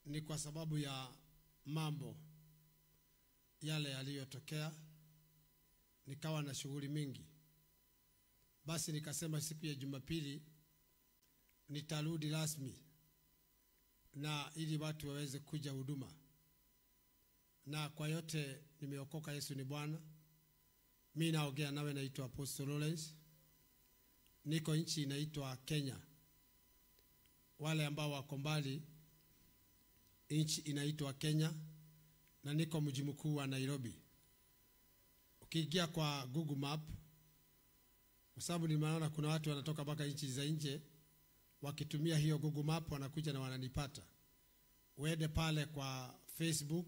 ni kwa sababu ya mambo yale yaliyotokea, nikawa na shughuli mingi. Basi nikasema siku ya Jumapili nitarudi rasmi na ili watu waweze kuja huduma. Na kwa yote nimeokoka, Yesu ni Bwana. Mimi naongea nawe, naitwa Apostle Lawrence. Niko nchi inaitwa Kenya. Wale ambao wako mbali, nchi inaitwa Kenya na niko mji mkuu wa Nairobi. Ukiingia kwa Google Map, kwa sababu nimeona kuna watu wanatoka mpaka nchi za nje wakitumia hiyo Google Map, wanakuja na wananipata. Uende pale kwa Facebook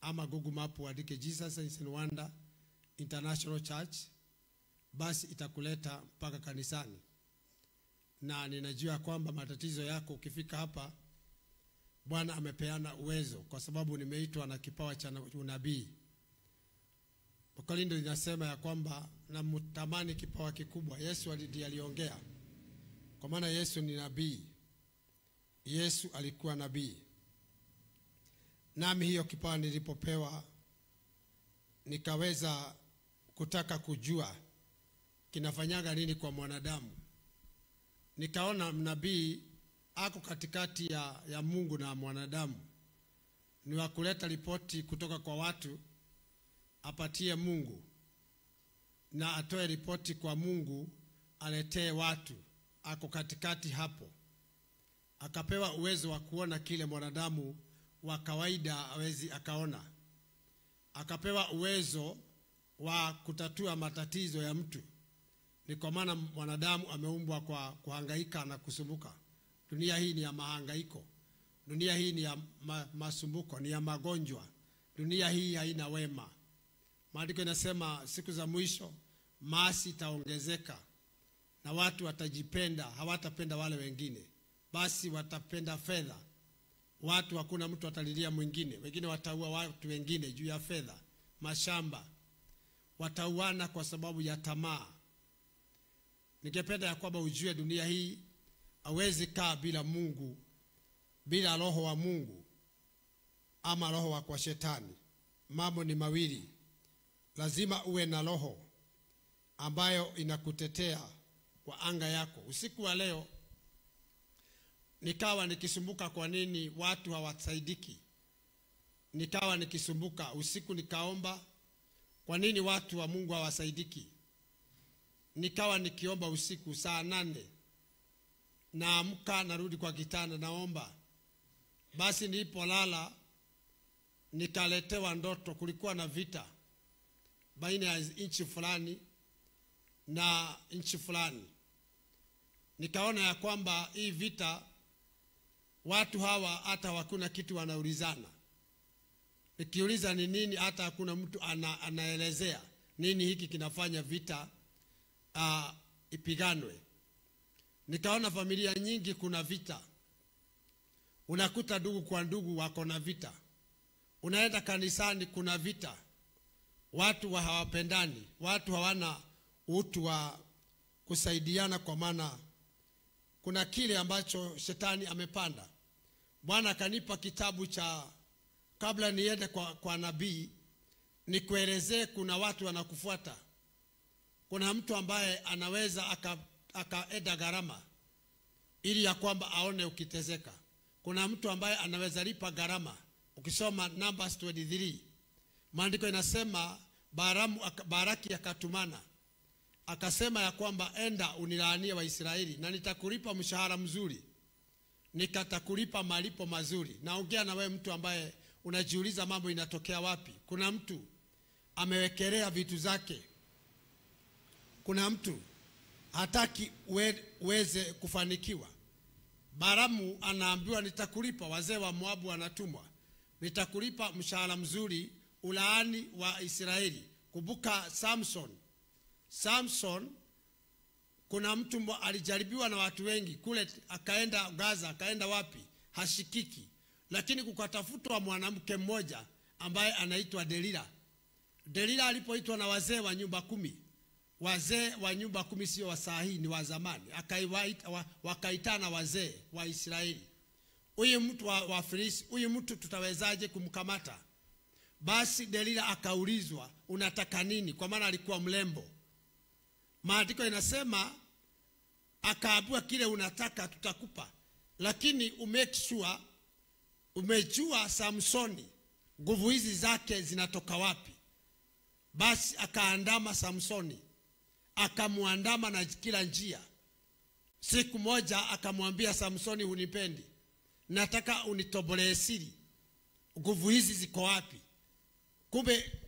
ama Google Map uandike Jesus is in Wonder International Church, basi itakuleta mpaka kanisani. Na ninajua kwamba matatizo yako ukifika hapa, Bwana amepeana uwezo, kwa sababu nimeitwa na kipawa cha unabii. Wakolindo linasema ya kwamba namtamani kipawa kikubwa. Yesu ndiye aliongea, kwa maana Yesu ni nabii. Yesu alikuwa nabii. Nami hiyo kipawa nilipopewa, nikaweza kutaka kujua kinafanyaga nini kwa mwanadamu. Nikaona nabii ako katikati ya Mungu na mwanadamu. Ni wa kuleta ripoti kutoka kwa watu apatie Mungu, na atoe ripoti kwa Mungu aletee watu. Ako katikati hapo. Akapewa uwezo wa kuona kile mwanadamu wa kawaida hawezi akaona. Akapewa uwezo wa kutatua matatizo ya mtu. Ni kwa maana mwanadamu ameumbwa kwa kuhangaika na kusumbuka. Dunia hii ni ya mahangaiko. Dunia hii ni ya masumbuko, ni ya magonjwa. Dunia hii haina wema. Maandiko inasema siku za mwisho maasi itaongezeka na watu watajipenda, hawatapenda wale wengine. Basi watapenda fedha. Watu hakuna mtu atalilia mwingine. Wengine wataua watu wengine juu ya fedha, mashamba. Watauana kwa sababu ya tamaa. Ningependa ya kwamba ujue dunia hii hawezi kaa bila Mungu, bila roho wa Mungu ama roho wa kwa shetani. Mambo ni mawili. Lazima uwe na roho ambayo inakutetea kwa anga yako. Usiku wa leo nikawa nikisumbuka kwa nini watu hawasaidiki. Nikawa nikisumbuka usiku, nikaomba kwa nini watu wa Mungu hawasaidiki. Nikawa nikiomba usiku saa 8. Naamka narudi kwa kitanda naomba. Basi nilipolala nikaletewa ndoto. Kulikuwa na vita baina ya nchi fulani na nchi fulani. Nikaona ya kwamba hii vita watu hawa hata hakuna kitu wanaulizana. Nikiuliza ni nini, hata hakuna mtu anaelezea nini hiki kinafanya vita ipiganwe. Nikaona familia nyingi kuna vita. Unakuta ndugu kwa ndugu wako na vita. Unaenda kanisani kuna vita. Watu hawapendani, watu hawana utu wa kusaidiana, kwa maana kuna kile ambacho shetani amepanda. Bwana akanipa kitabu cha, kabla niende kwa nabii, nikuelezee kuna watu wanakufuata. Kuna mtu ambaye anaweza akaenda gharama ili ya kwamba aone ukitezeka. Kuna mtu ambaye anaweza lipa gharama. Ukisoma Numbers 23, maandiko inasema Baraki akatumana akasema ya kwamba enda unilaanie Waisraeli na nitakulipa mshahara mzuri, nikatakulipa malipo mazuri. Naongea na wewe mtu ambaye unajiuliza mambo inatokea wapi. Kuna mtu amewekelea vitu zake. Kuna mtu hataki uweze kufanikiwa. Baramu anaambiwa nitakulipa, wazee wa Moabu wanatumwa, nitakulipa mshahara mzuri ulaani wa Israeli. Kumbuka Samson, kuna mtu alijaribiwa na watu wengi kule, akaenda Gaza, akaenda wapi hashikiki, lakini kukatafutwa mwanamke mmoja ambaye anaitwa Delila. Delila alipoitwa na wazee wa nyumba 10, wazee wa nyumba 10 sio wa saa hii, ni wa zamani, wakaitana wazee wa Israeli. huyu mtu wa Filisti, huyu mtu tutawezaje kumkamata? Basi Delila akaulizwa, unataka nini? Kwa maana alikuwa mlembo. Maandiko inasema akaambiwa, kile unataka tutakupa, lakini umake sure umejua Samsoni nguvu hizi zake zinatoka wapi. Basi akaandama Samsoni, akamuandama na kila njia. Siku moja akamwambia Samsoni, hunipendi, nataka unitobolee siri, nguvu hizi ziko wapi?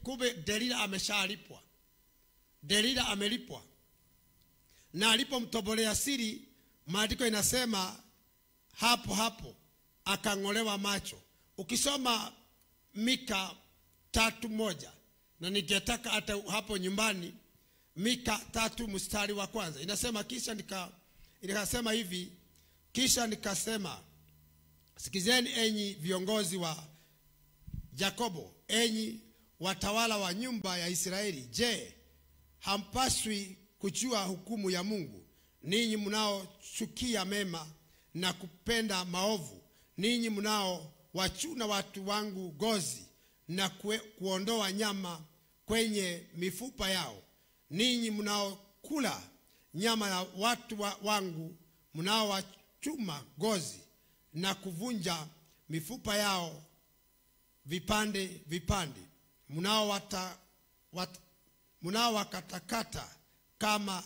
Kumbe Delila ameshalipwa. Delila amelipwa. Na alipomtobolea siri, maandiko inasema hapo akang'olewa macho. Ukisoma Mika 3:1, na ningetaka hata hapo nyumbani, Mika 3 mstari wa kwanza inasema, nikasema hivi, kisha nikasema, sikizeni enyi viongozi wa Yakobo, enyi watawala wa nyumba ya Israeli, je, hampaswi kujua hukumu ya Mungu? Ninyi mnaochukia mema na kupenda maovu, ninyi mnaowachuna watu wangu ngozi na kuondoa nyama kwenye mifupa yao, ninyi mnaokula nyama ya watu wangu, mnaowachuma ngozi na kuvunja mifupa yao vipande vipande, mnaowakatakata kama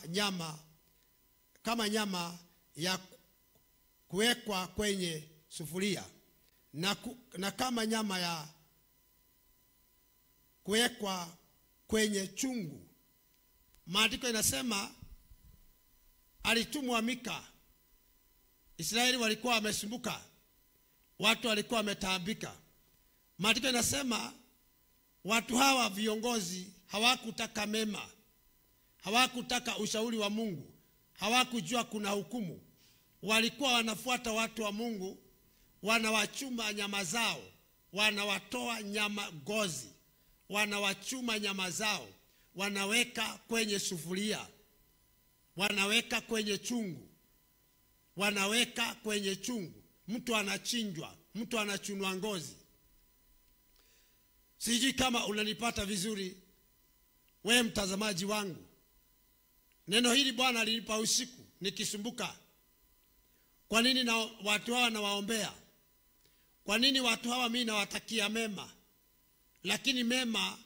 nyama ya kuwekwa kwenye sufuria, na kama nyama ya kuwekwa kwenye chungu. Maandiko inasema alitumwa Mika. Israeli walikuwa wamesumbuka, watu walikuwa wametaabika. Maandiko inasema watu hawa viongozi hawakutaka mema, hawakutaka ushauri wa Mungu, hawakujua kuna hukumu. Walikuwa wanafuata watu wa Mungu, wanawachuma nyama zao, wanawatoa nyama ngozi, wanawachuma nyama zao, wanaweka kwenye sufuria, wanaweka kwenye chungu, wanaweka kwenye chungu. Mtu anachinjwa, mtu anachunwa ngozi. Sijui kama unanipata vizuri wewe mtazamaji wangu. Neno hili Bwana alinipa usiku nikisumbuka. Kwa nini na watu hawa nawaombea? Kwa nini watu hawa mimi nawatakia mema, lakini mema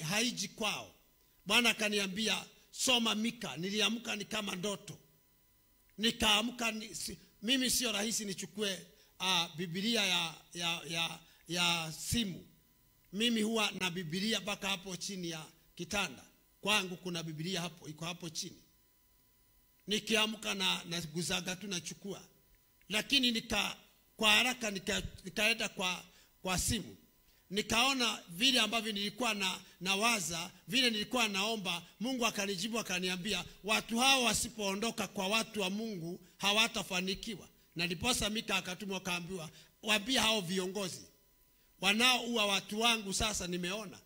haiji kwao? Bwana akaniambia, soma Mika. Niliamka ni kama ndoto. Nikaamka mimi sio rahisi nichukue Biblia ya simu. Mimi huwa na Biblia mpaka hapo chini ya kitanda. Kwangu kuna Biblia hapo, iko hapo chini. Nikiamka na guzaga tu nachukua. Lakini kwa haraka nikaenda kwa simu. Nikaona vile ambavyo nilikuwa nawaza, vile nilikuwa naomba, Mungu akanijibu akaniambia, watu hao wasipoondoka kwa watu wa Mungu hawatafanikiwa. Na ndiposa Mika akatumwa akaambiwa, waambie hao viongozi wanaoua watu wangu, sasa nimeona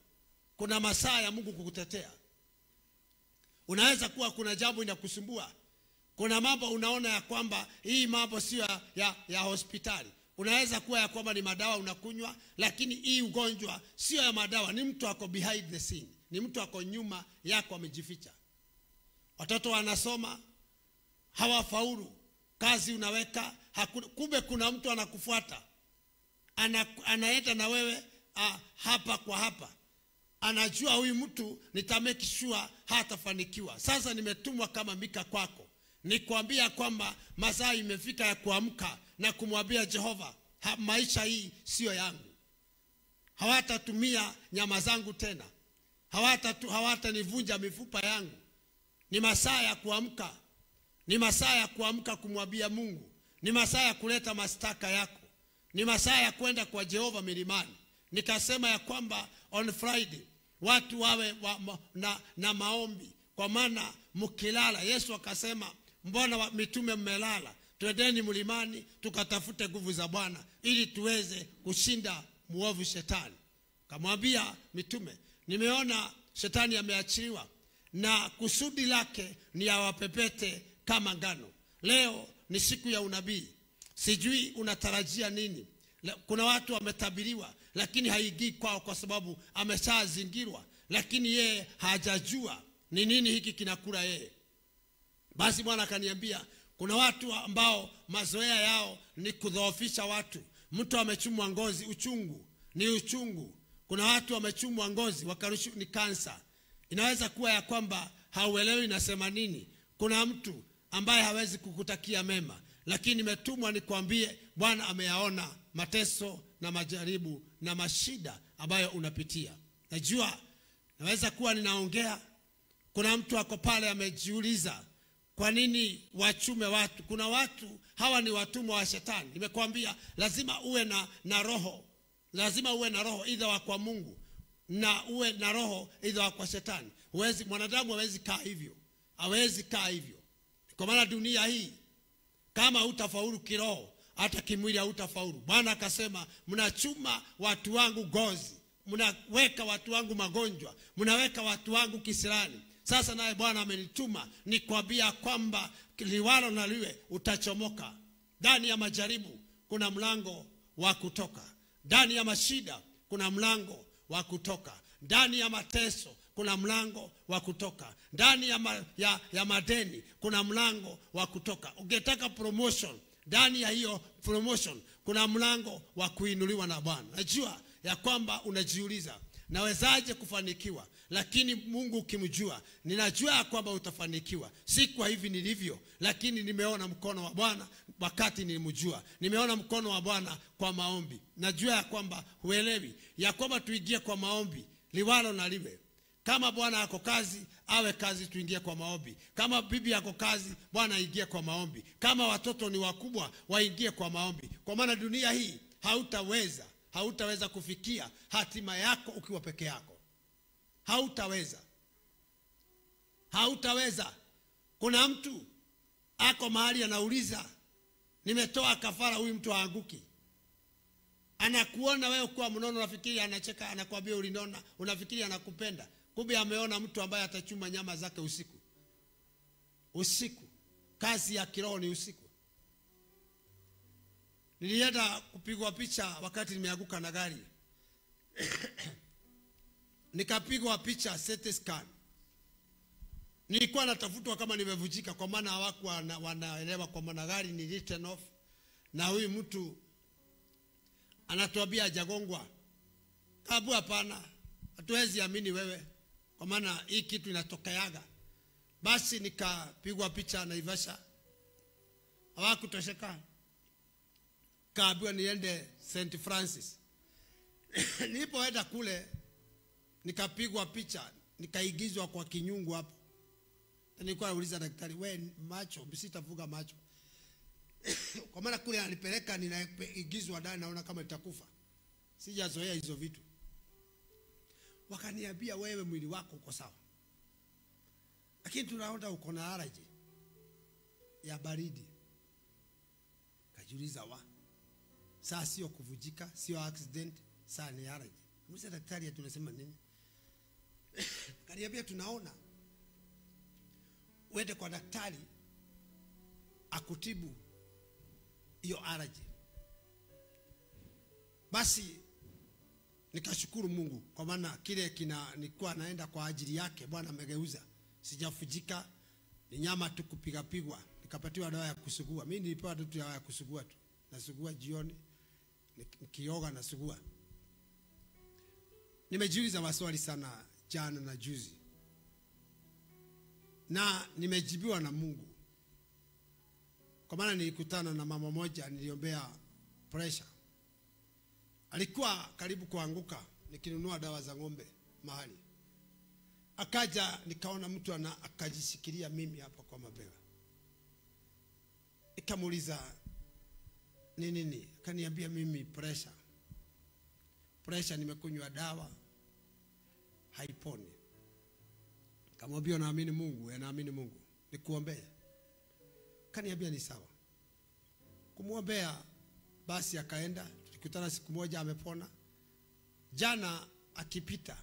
kuna masaa ya Mungu kukutetea. Unaweza kuwa kuna jambo inakusumbua. Kuna mambo unaona ya kwamba hii mambo sio ya hospitali. Unaweza kuwa ya kwamba ni madawa unakunywa, lakini hii ugonjwa sio ya madawa, ni mtu ako behind the scene. Ni mtu ako nyuma yako amejificha. Watoto wanasoma hawafaulu, kazi unaweka kumbe kuna mtu anakufuata. Anaenda na wewe hapa kwa hapa. Anajua huyu mtu nitamake sure hatafanikiwa. Sasa nimetumwa kama Mika kwako, nikwambia kwamba masaa imefika ya kuamka na kumwambia Jehova, maisha hii sio yangu. Hawatatumia nyama zangu tena, hawatanivunja mifupa yangu. Ni masaa ya kuamka. Ni masaa ya kuamka kumwambia Mungu. Ni masaa ya kuleta mashtaka yako. Ni masaa ya kwenda kwa Jehova milimani. Nikasema ya kwamba on Friday watu wawe na maombi, kwa maana mkilala, Yesu akasema, mbona mitume mmelala? Twendeni mlimani tukatafute nguvu za Bwana ili tuweze kushinda muovu shetani. Kamwambia mitume, nimeona shetani ameachiliwa na kusudi lake ni awapepete kama ngano. Leo ni siku ya unabii. Sijui unatarajia nini. Kuna watu wametabiriwa lakini haingii kwao kwa sababu ameshazingirwa, lakini yeye hajajua ni nini hiki kinakula yeye. Basi Bwana akaniambia kuna watu ambao mazoea yao ni kudhoofisha watu. Mtu amechumwa ngozi, uchungu ni uchungu. Kuna watu wamechumwa ngozi wakarushu ni kansa. Inaweza kuwa ya kwamba hauelewi nasema nini. Kuna mtu ambaye hawezi kukutakia mema, lakini nimetumwa nikwambie Bwana ameyaona mateso na majaribu na mashida ambayo unapitia. Najua naweza kuwa ninaongea, kuna mtu ako pale amejiuliza kwa nini wachume watu. Kuna watu hawa ni watumwa wa shetani. Nimekwambia lazima uwe na roho. Lazima uwe na roho either wa kwa Mungu na uwe na roho either wa kwa shetani. Mwanadamu hawezi kaa hivyo. Hawezi kaa hivyo. Kwa maana dunia hii kama hutafaulu kiroho, hata kimwili hutafaulu. Bwana akasema mnachuma watu wangu ngozi, mnaweka watu wangu magonjwa, mnaweka watu wangu kisirani. Sasa naye Bwana amenituma nikwambia kwamba liwalo na liwe utachomoka. Ndani ya majaribu kuna mlango wa kutoka. Ndani ya mashida kuna mlango wa kutoka. Ndani ya mateso kuna mlango wa kutoka. Ndani ya madeni kuna mlango wa kutoka. Ungetaka promotion, ndani ya hiyo promotion kuna mlango wa kuinuliwa na Bwana. Najua ya kwamba unajiuliza nawezaje kufanikiwa, lakini Mungu ukimjua, ninajua ya kwamba utafanikiwa. Si kwa hivi nilivyo, lakini nimeona mkono wa Bwana wakati nilimjua. Nimeona mkono wa Bwana kwa maombi. Najua ya kwamba huelewi ya kwamba tuingie kwa maombi liwalo na liwe. Kama Bwana ako kazi, awe kazi, tuingie kwa maombi. Kama bibi yako kazi, Bwana aingie kwa maombi. Kama watoto ni wakubwa, waingie kwa maombi. Kwa maana dunia hii hautaweza kufikia hatima yako ukiwa peke yako. Hautaweza. Kuna mtu ako mahali anauliza, nimetoa kafara, huyu mtu haanguki. Anakuona wewe kwa mnono, unafikiri anacheka, anakuambia ulinona, unafikiri anakupenda. Kumbe ameona mtu ambaye atachuma nyama zake usiku. Kazi ya kiroho ni usiku. Nilienda kupigwa picha wakati nimeanguka na gari. Nikapigwa picha CT scan. Nilikuwa natafutwa kama nimevujika, kwa maana hawakuwa wanaelewa kwa maana gari ni written off. Na huyu mtu anatuambia hajagongwa. Kabu hapana, hatuwezi amini wewe, kwa maana hii kitu inatokeaga. Basi nikapigwa picha Naivasha. Hawakutosheka. Kaambiwa niende St. Francis. Nilipoenda kule nikapigwa picha, nikaigizwa kwa kinyungu hapo. Nilikuwa nauliza daktari, wewe macho, msitavuga macho. Kwa maana kule anipeleka ninaigizwa ndani, naona kama nitakufa. Sijazoea hizo vitu. Wakaniambia wewe mwili wako uko sawa, lakini tunaona uko na allergy ya baridi. Kajiuliza saa sio kuvujika, sio accident, saa ni allergy. Muuliza daktari tunasema nini? Kaniambia tunaona uende kwa daktari akutibu hiyo allergy. Basi nikashukuru Mungu, kwa maana kile nilikuwa naenda kwa ajili yake Bwana amegeuza. Sijafujika, ni nyama tu kupigwa. Nikapatiwa dawa ya kusugua. Mimi nilipewa tu dawa ya kusugua tu. Nasugua jioni, nikioga nasugua. Nimejiuliza maswali sana jana na juzi, na nimejibiwa na Mungu. Kwa maana nilikutana na mama moja, niliombea pressure. Alikuwa karibu kuanguka nikinunua dawa za ng'ombe mahali. Akaja nikaona mtu akajishikilia mimi hapa kwa mabega. Nikamuuliza nini? Akaniambia mimi pressure nimekunywa dawa haiponi. Kamwambia naamini Mungu, naamini Mungu, nikuombee. Kaniambia ni sawa. Kumuombea basi akaenda, tulikutana siku moja amepona. Jana akipita,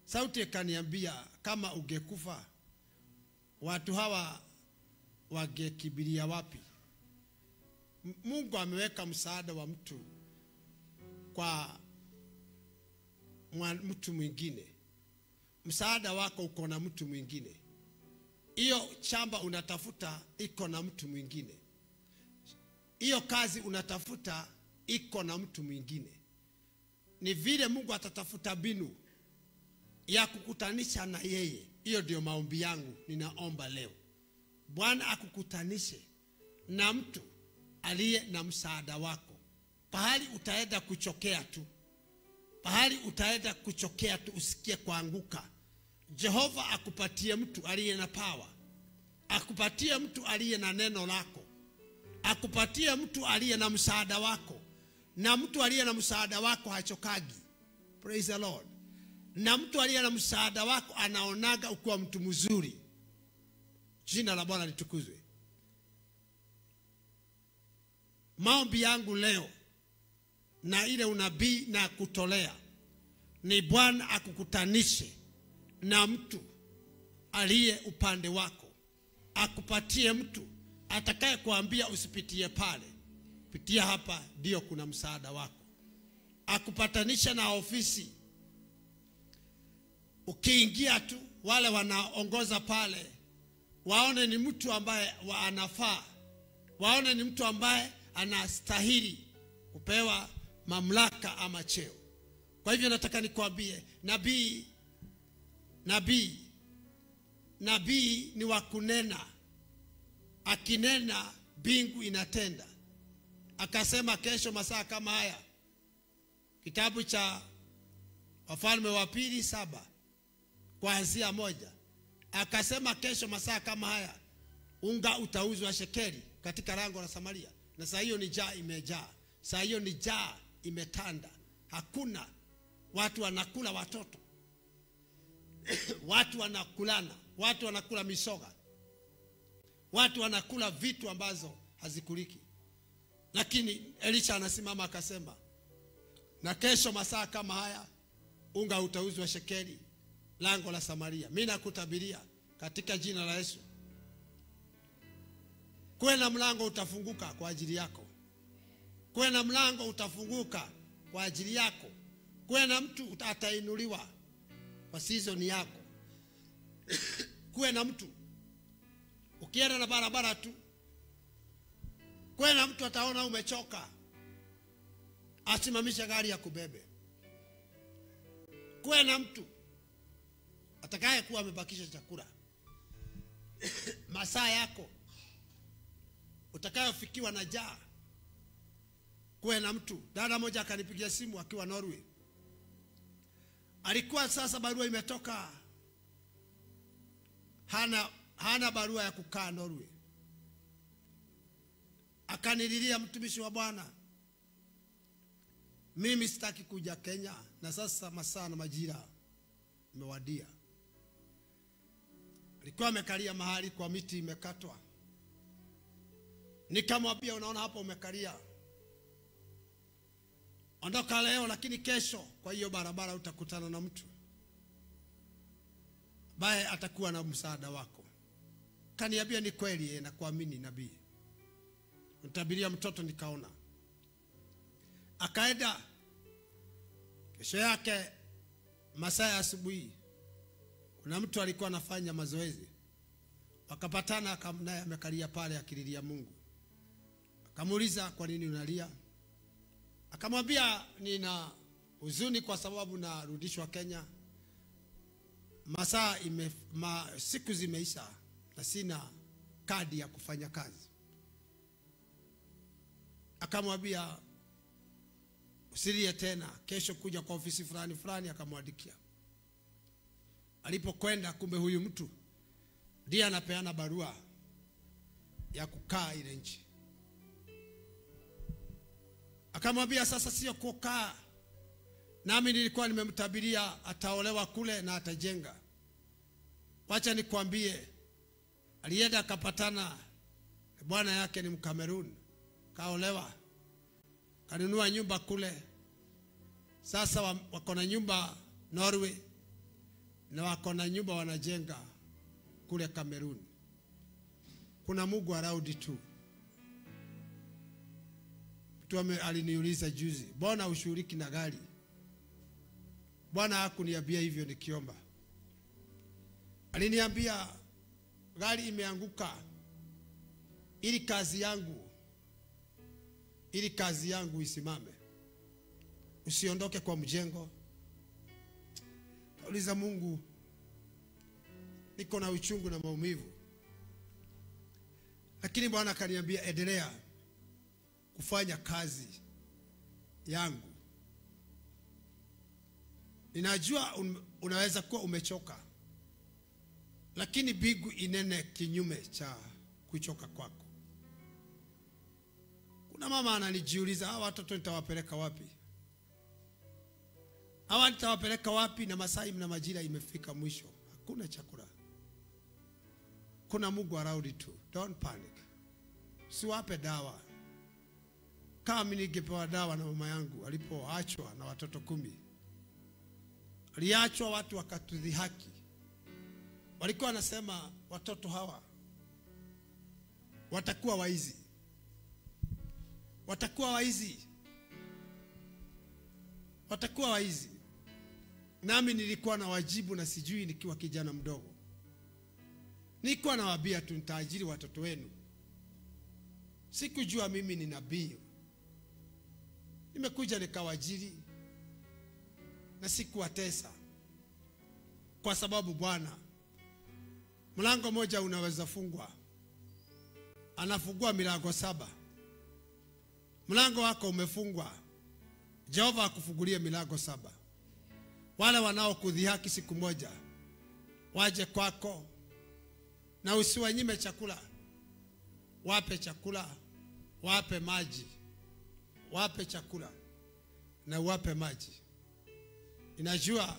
sauti ikaniambia kama ungekufa watu hawa wangekibiria wapi? Mungu ameweka msaada wa mtu kwa mtu mwingine. Msaada wako uko na mtu mwingine. Hiyo shamba unatafuta iko na mtu mwingine. Hiyo kazi unatafuta iko na mtu mwingine. Ni vile Mungu atatafuta binu ya kukutanisha na yeye. Hiyo ndio maombi yangu ninaomba leo. Bwana akukutanishe na mtu aliye na msaada wako. Pahali utaenda kuchokea tu. Pahali utaenda kuchokea tu, usikie kuanguka. Jehova akupatie mtu aliye na power. Akupatie mtu aliye na neno lako. Akupatie mtu aliye na msaada wako. Na mtu aliye na msaada wako hachokagi. Praise the Lord. Na mtu aliye na msaada wako anaonaga ukiwa mtu mzuri. Jina la Bwana litukuzwe. Maombi yangu leo na ile unabii na kutolea ni Bwana akukutanishe na mtu aliye upande wako. Akupatie mtu atakaye kuambia usipitie pale, pitia hapa, ndio kuna msaada wako. Akupatanisha na ofisi. Ukiingia tu, wale wanaongoza pale waone ni mtu ambaye anafaa. Waone ni mtu ambaye anastahili kupewa mamlaka ama cheo. Kwa hivyo nataka nikwambie, nabii ni wa kunena. Akinena mbingu inatenda. Akasema kesho masaa kama haya, kitabu cha Wafalme wa Pili 7 kuanzia 1, akasema kesho masaa kama haya unga utauzwa shekeli katika lango la Samaria. Na saa hiyo ni jaa imejaa. Saa hiyo ni jaa imetanda. Hakuna, watu wanakula watoto. Watu wanakulana, watu wanakula misoga. Watu wanakula vitu ambazo hazikuliki. Lakini Elisha anasimama akasema, na kesho masaa kama haya unga utauzwa shekeli lango la Samaria. Mimi nakutabiria katika jina la Yesu, kwena mlango utafunguka kwa ajili yako. Kwena mlango utafunguka kwa ajili yako. Kwena mtu atainuliwa kwa season yako. Kwena mtu ukienda na barabara tu, kwena mtu ataona umechoka, asimamisha gari ya kubebe. Kwena mtu atakaye kuwa amebakisha chakula. Masaa yako utakayofikiwa na jaa. Kwena mtu, dada moja akanipigia simu akiwa Norway. Alikuwa sasa barua imetoka, hana barua ya kukaa Norway. Akanililia, mtumishi wa Bwana, mimi sitaki kuja Kenya na sasa masaa na majira imewadia. Alikuwa amekalia mahali kwa miti imekatwa. Nikamwambia, unaona hapo umekalia, ondoka leo, lakini kesho kwa hiyo barabara utakutana na mtu ambaye atakuwa na msaada wako. Kaniambia ni kweli, na kuamini nabii. Nitabiria mtoto nikaona. Akaenda kesho yake masaa ya asubuhi, kuna mtu alikuwa anafanya mazoezi. Wakapatana, naye amekalia pale akililia Mungu. Akamuuliza, kwa nini unalia? Akamwambia, nina huzuni kwa sababu narudishwa Kenya. Siku zimeisha na sina kadi ya kufanya kazi. Akamwambia, usilie tena, kesho kuja kwa ofisi fulani fulani. Akamwandikia. Alipokwenda, kumbe huyu mtu ndiye anapeana barua ya kukaa ile nchi. Akamwambia, sasa sio kukaa, nami nilikuwa nimemtabiria ataolewa kule na atajenga. Wacha nikwambie, alienda akapatana, bwana yake ni Mkamerun, kaolewa, kanunua nyumba kule. Sasa wako na nyumba Norway na wako na nyumba wanajenga kule Kamerun. Kuna Mungu around tu. Mtu aliniuliza juzi, "Mbona ushiriki na gari?" Bwana hakuniambia hivyo nikiomba. Aliniambia gari imeanguka ili kazi yangu isimame. Usiondoke kwa mjengo. Kauliza Mungu, niko na uchungu na maumivu. Lakini Bwana akaniambia endelea kufanya kazi yangu. Ninajua unaweza kuwa umechoka, lakini mbingu inene kinyume cha kuchoka kwako. Kuna mama ananijiuliza, hawa watoto nitawapeleka wapi? Hawa nitawapeleka wapi na Masai na majira imefika mwisho? Hakuna chakula. Kuna Mungu around tu. Don't panic. Siwape dawa. Kama mimi ningepewa dawa na mama yangu alipoachwa na watoto 10. Aliachwa, watu wakatudhihaki. Walikuwa wanasema watoto hawa watakuwa waizi. Watakuwa waizi. Watakuwa waizi. Nami nilikuwa na wajibu na sijui nikiwa kijana mdogo. Nilikuwa nawaambia tu nitaajiri watoto wenu. Sikujua mimi ni nabii. Nimekuja nikawajiri na sikuwatesa. Kwa sababu Bwana, mlango moja unaweza fungwa, anafungua milango 7. Mlango wako umefungwa, Jehova akufungulie milango 7. Wale wanaokudhihaki siku moja waje kwako, na usiwanyime chakula. Wape chakula, wape maji. Wape chakula na wape maji. Ninajua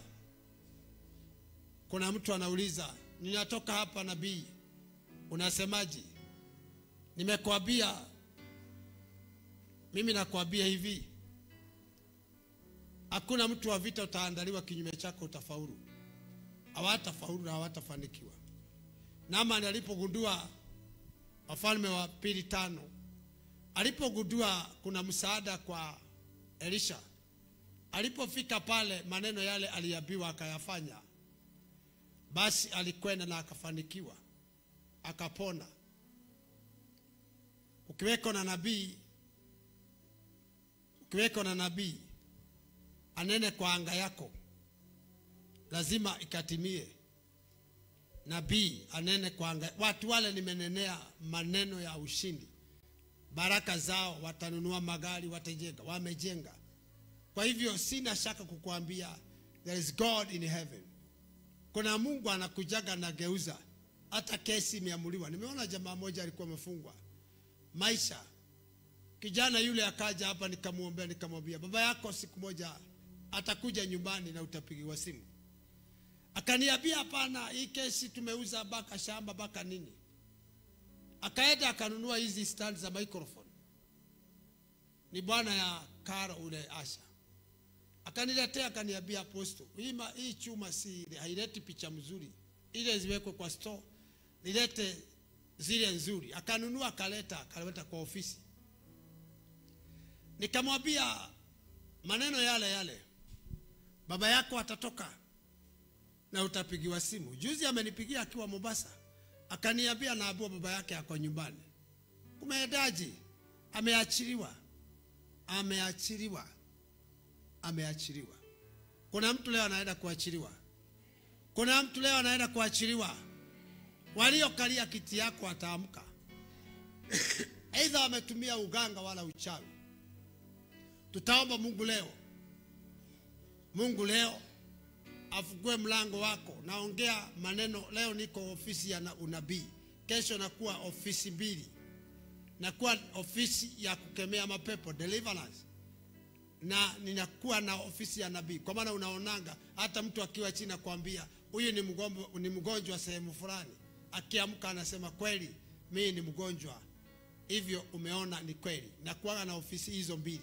kuna mtu anauliza, ninatoka hapa nabii, unasemaje? Nimekuambia, mimi nakuambia hivi, hakuna mtu wa vita utaandaliwa kinyume chako utafaulu. Hawatafaulu na hawatafanikiwa. Naamani alipogundua, Wafalme wa 2:5, alipogundua kuna msaada kwa Elisha, alipofika pale maneno yale aliambiwa akayafanya. Basi alikwenda na akafanikiwa, akapona. Ukiweko na nabii anene kwa anga yako, lazima ikatimie. Nabii anene kwa anga. Watu wale nimenenea maneno ya ushindi. Baraka zao, watanunua magari, watajenga, wamejenga. Kwa hivyo sina shaka kukuambia, there is God in heaven. Kuna Mungu anakujaga na geuza. Hata kesi imeamuliwa. Nimeona jamaa moja alikuwa amefungwa maisha. Kijana yule akaja hapa, nikamuombea, nikamwambia, baba yako siku moja atakuja nyumbani na utapigiwa simu. Akaniambia, hapana, hii kesi tumeuza baka shamba baka nini. Akaenda akanunua hizi stand za microphone. Ni bwana ya Karo ule Asha. Akaniletea, akaniambia, apostle, hii chuma si haileti picha mzuri. Ile ziwekwe kwa store, nilete zile nzuri. Akanunua, akaleta kwa ofisi. Nikamwambia maneno yale. Baba yako atatoka na utapigiwa simu. Juzi amenipigia akiwa Mombasa. Akaniambia naabua baba yake ako nyumbani. Kumeendaje? Ameachiliwa. Kuna mtu leo anaenda kuachiliwa. Waliokalia kiti yako ataamka. Aidha wametumia uganga wala uchawi. Tutaomba Mungu leo afungue mlango wako. Naongea maneno leo, niko ofisi ya unabii. Kesho nakuwa ofisi 2. Nakuwa ofisi ya kukemea mapepo, deliverance. Na ninakuwa na ofisi ya nabii. Kwa maana unaonanga hata mtu akiwa chini kuambia huyu ni mgonjwa sehemu fulani, akiamka anasema kweli mimi ni mgonjwa. Hivyo umeona ni kweli. Nakuwa na ofisi hizo 2.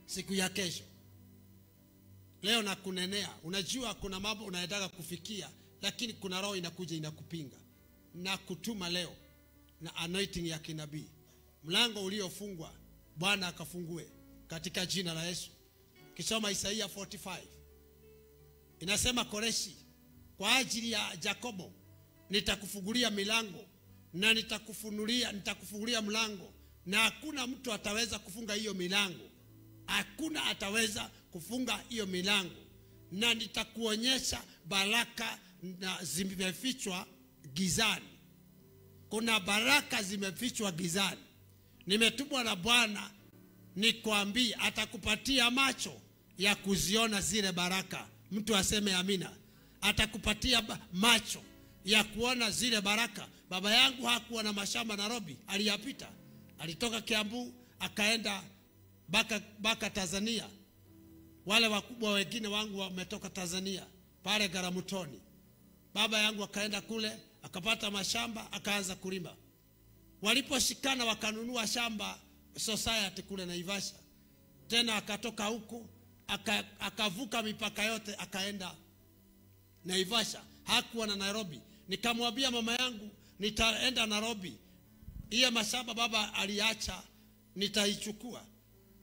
Siku ya kesho, leo na kunenea. Unajua kuna mambo unayotaka kufikia, lakini kuna roho inakuja inakupinga. Na kutuma leo na anointing ya kinabii. Mlango uliofungwa Bwana akafungue katika jina la Yesu. Kisoma Isaia 45 inasema Koreshi, kwa ajili ya Yakobo nitakufungulia milango na nitakufungulia mlango, na hakuna mtu ataweza kufunga hiyo milango. Hakuna ataweza kufunga hiyo milango, na nitakuonyesha baraka na zimefichwa gizani. Kuna baraka zimefichwa gizani. Nimetumwa na Bwana nikwambie atakupatia macho ya kuziona zile baraka. Mtu aseme amina. Atakupatia macho ya kuona zile baraka. Baba yangu hakuwa na mashamba Nairobi, aliyapita. Alitoka Kiambu akaenda baka Tanzania. Wale wakubwa wengine wangu wametoka Tanzania pale Garamutoni. Baba yangu akaenda kule akapata mashamba akaanza kulima. Waliposhikana wakanunua shamba society kule Naivasha. Tena akatoka huko akavuka mipaka yote akaenda Naivasha. Hakuwa na Nairobi. Nikamwambia mama yangu nitaenda Nairobi. Hiyo mashamba baba aliacha nitaichukua.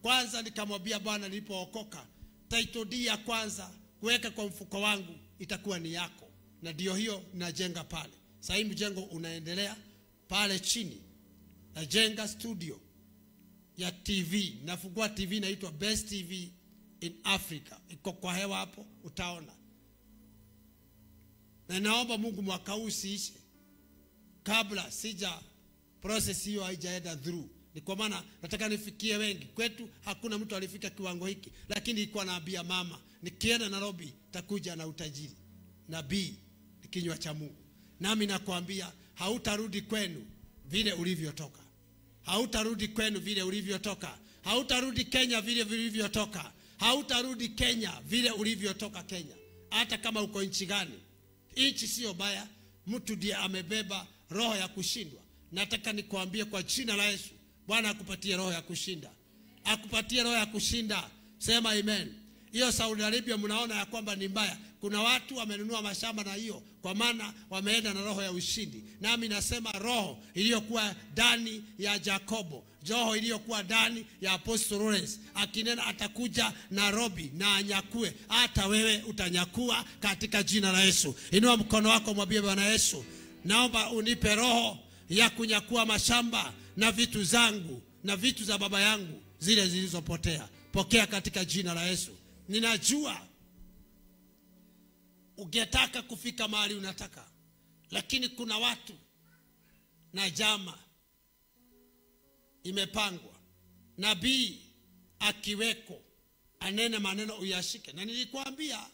Kwanza nikamwambia Bwana nilipookoka, title deed ya kwanza kuweka kwa mfuko wangu itakuwa ni yako. Na ndio hiyo najenga pale. Sasa hivi mjengo unaendelea pale chini. Najenga studio ya TV. Nafungua TV inaitwa Best TV in Africa. Iko kwa hewa hapo utaona. Na naomba Mungu mwaka huu usiishe kabla sija process hiyo haijaenda through. Ni kwa maana nataka nifikie wengi. Kwetu hakuna mtu alifika kiwango hiki, lakini ilikuwa naambia mama nikienda Nairobi takuja na utajiri. Nabii ni kinywa cha Mungu. Nami nakwambia hautarudi kwenu vile ulivyotoka. Hautarudi kwenu vile ulivyotoka. Hautarudi Kenya vile ulivyotoka. Hautarudi Kenya vile ulivyotoka Kenya. Hata kama uko nchi gani. Nchi sio baya, mtu ndiye amebeba roho ya kushindwa. Nataka nikwambie kwa jina la Yesu, Bwana akupatie roho ya kushinda. Akupatie roho ya kushinda. Sema amen. Hiyo Saudi Arabia mnaona ya kwamba ni mbaya. Kuna watu wamenunua mashamba na hiyo kwa maana wameenda na roho ya ushindi. Nami nasema roho iliyokuwa ndani ya Yakobo, roho iliyokuwa ndani ya Apostle Lawrence, akinena atakuja Nairobi na anyakue, hata wewe utanyakua katika jina la Yesu. Inua mkono wako mwambie Bwana Yesu, naomba unipe roho ya kunyakua mashamba na vitu zangu na vitu za baba yangu zile zilizopotea. Pokea katika jina la Yesu. Ninajua ungetaka kufika mahali unataka, lakini kuna watu na jama imepangwa. Nabii akiweko anene maneno uyashike. Na nilikwambia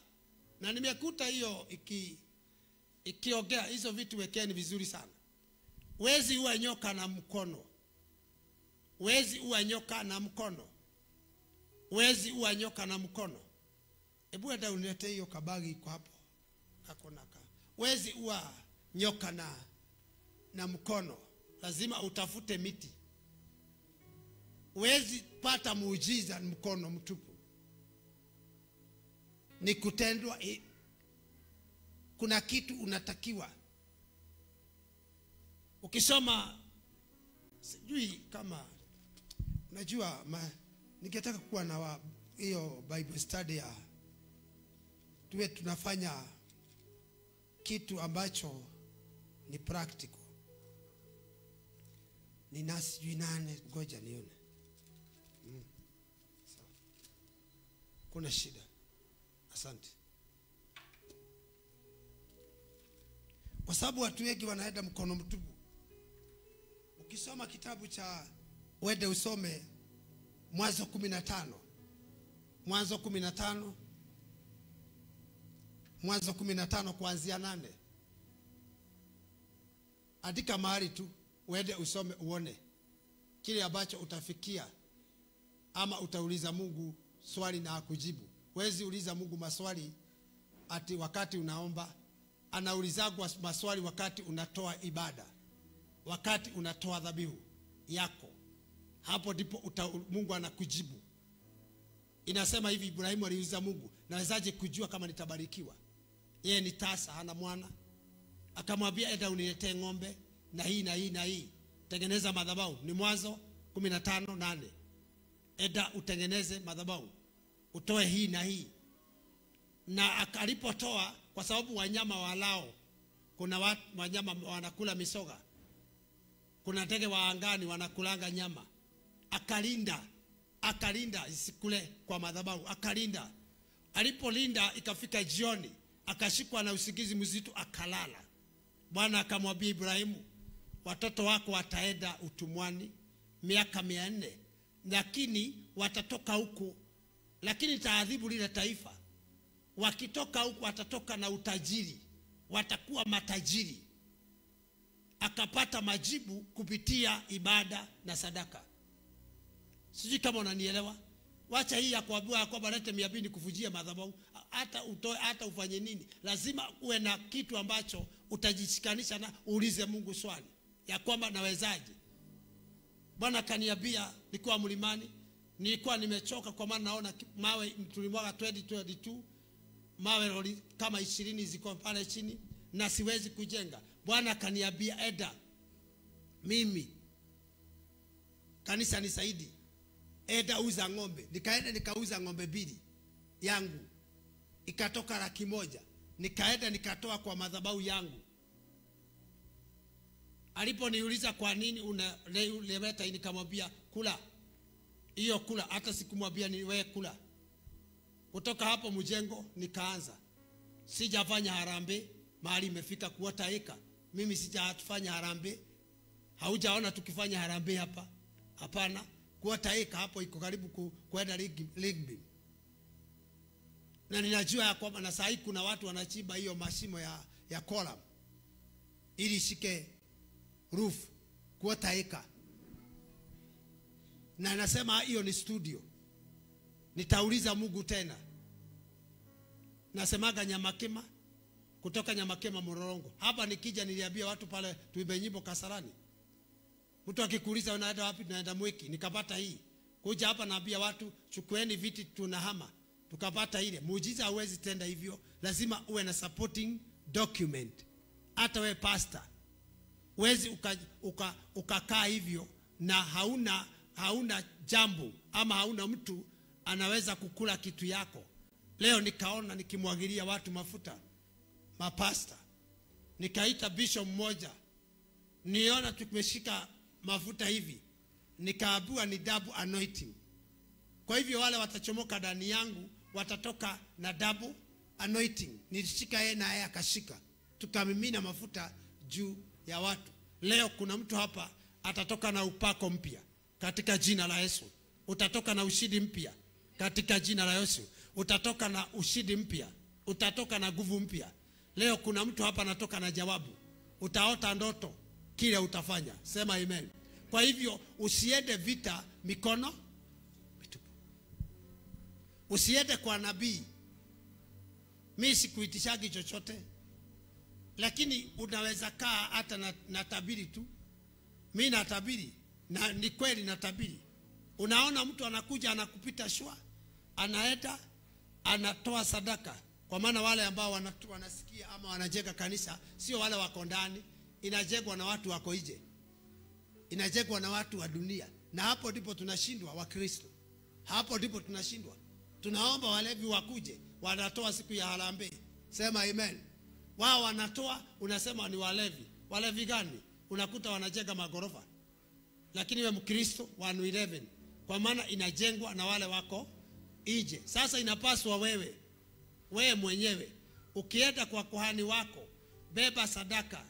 na nimekuta hiyo ikiongea hizo vitu, wekeni vizuri sana. Wezi uwa nyoka na mkono. Wezi uwa nyoka na mkono. Wezi uwa nyoka na mkono. Ebu enda unilete hiyo kabagi kwa hapo. Kakonaka. Wezi uwa nyoka na mkono. Lazima utafute miti. Wezi pata muujiza mkono mtupu. Ni kutendwa. Kuna kitu unatakiwa. Ukisoma sijui kama unajua ningetaka kuwa na hiyo Bible study ya tuwe tunafanya kitu ambacho ni practical. Ni nasi sijui nane, ngoja nione. Kuna shida. Asante. Kwa sababu watu wengi wanaenda mkono mtupu. Ukisoma kitabu cha wende usome Mwanzo 15. Mwanzo 15. Mwanzo 15 kuanzia 8. Andika mahali tu wende usome uone kile ambacho utafikia, ama utauliza Mungu swali na akujibu. Wezi uliza Mungu maswali ati wakati unaomba. Anaulizagwa maswali wakati unatoa ibada, wakati unatoa dhabihu yako. Hapo ndipo Mungu anakujibu. Inasema hivi, Ibrahimu aliuliza Mungu, nawezaje kujua kama nitabarikiwa? Yeye ni tasa, hana mwana. Akamwambia enda uniletee ng'ombe na hii na hii na hii, tengeneza madhabahu. Ni Mwanzo 15:8. enda utengeneze madhabahu, utoe hii na hii. Na alipotoa, kwa sababu wanyama walao, kuna wanyama wanakula misoga, kuna ndege wa angani wanakulanga nyama, akalinda isikule kwa madhabahu, akalinda. Alipolinda ikafika jioni, akashikwa na usingizi mzito, akalala. Bwana akamwambia Ibrahimu, watoto wako wataenda utumwani miaka 400, lakini watatoka huko, lakini taadhibu lile taifa. Wakitoka huko watatoka na utajiri, watakuwa matajiri. Akapata majibu kupitia ibada na sadaka. Sijui kama unanielewa. Wacha hii ya kuambiwa kwamba lete 200 kuvujia madhabahu, hata utoe, hata ufanye nini, lazima uwe na kitu ambacho utajishikanisha na uulize Mungu swali ya kwamba nawezaje. Bwana kaniambia nilikuwa mlimani, nilikuwa nimechoka kwa maana naona mawe tulimwaga 2022, mawe kama 20 ziko pale chini na siwezi kujenga. Bwana kaniambia eda, mimi kanisa nisaidi, eda uza ng'ombe. Nikaenda nikauza ng'ombe 2 yangu, ikatoka 100,000. Nikaenda nikatoa kwa madhabahu yangu. Aliponiuliza kwa nini unaleta, nikamwambia kula hiyo, kula. Hata sikumwambia ni wewe kula. Kutoka hapo mjengo nikaanza. Sijafanya harambee, mahali imefika kuota eka. Mimi sijafanya harambee. Haujaona tukifanya harambee hapa? Hapana. Kuota eka hapo iko karibu kwenda Ligby. Na ninajua ya kwamba na saa hii kuna watu wanachimba hiyo mashimo ya column ili shike roof, kuota eka. Na nasema hiyo ni studio. Nitauliza Mungu tena. Nasemaga Nyamakema, kutoka Nyamakema Mororongo. Hapa nikija niliambia watu pale tuimbe nyimbo Kasarani. Mtu akikuuliza unaenda wapi, tunaenda Mwiki. Nikapata hii. Kuja hapa naambia watu chukueni viti tunahama. Tukapata ile. Muujiza hauwezi tenda hivyo. Lazima uwe na supporting document. Hata we pastor, uwezi ukakaa hivyo na hauna jambo ama hauna mtu anaweza kukula kitu yako. Leo nikaona nikimwagilia watu mafuta, mapasta. Nikaita bishop mmoja, niona tumeshika mafuta hivi, nikaambiwa ni double anointing. Kwa hivyo wale watachomoka ndani yangu watatoka na double anointing. Nilishika yeye na yeye akashika, tukamimina mafuta juu ya watu. Leo kuna mtu hapa atatoka na upako mpya katika jina la Yesu. Utatoka na ushindi mpya katika jina la Yesu. Utatoka na ushindi mpya, utatoka na nguvu mpya. Leo kuna mtu hapa anatoka na jawabu. Utaota ndoto, kile utafanya. Sema amen. Kwa hivyo usiende vita mikono mitupu. Usiende kwa nabii. Mimi sikuitishagi chochote, lakini unaweza kaa hata na tabiri tu. Mimi natabiri, na ni kweli natabiri. Unaona mtu anakuja anakupita shwa, anaenda anatoa sadaka. Kwa maana wale ambao wanasikia ama wanajenga kanisa sio wale wako ndani, inajengwa na watu wako nje, inajengwa na watu wa dunia. Na hapo ndipo tunashindwa wa Kristo. Hapo ndipo tunashindwa. Tunaomba walevi wakuje, wanatoa siku ya harambee. Sema amen. Wao wanatoa, unasema ni walevi. Walevi gani? Unakuta wanajenga magorofa. Lakini wewe Mkristo 111, kwa maana inajengwa na wale wako nje. Sasa inapaswa wewe mwenyewe ukienda kwa kuhani wako, beba sadaka,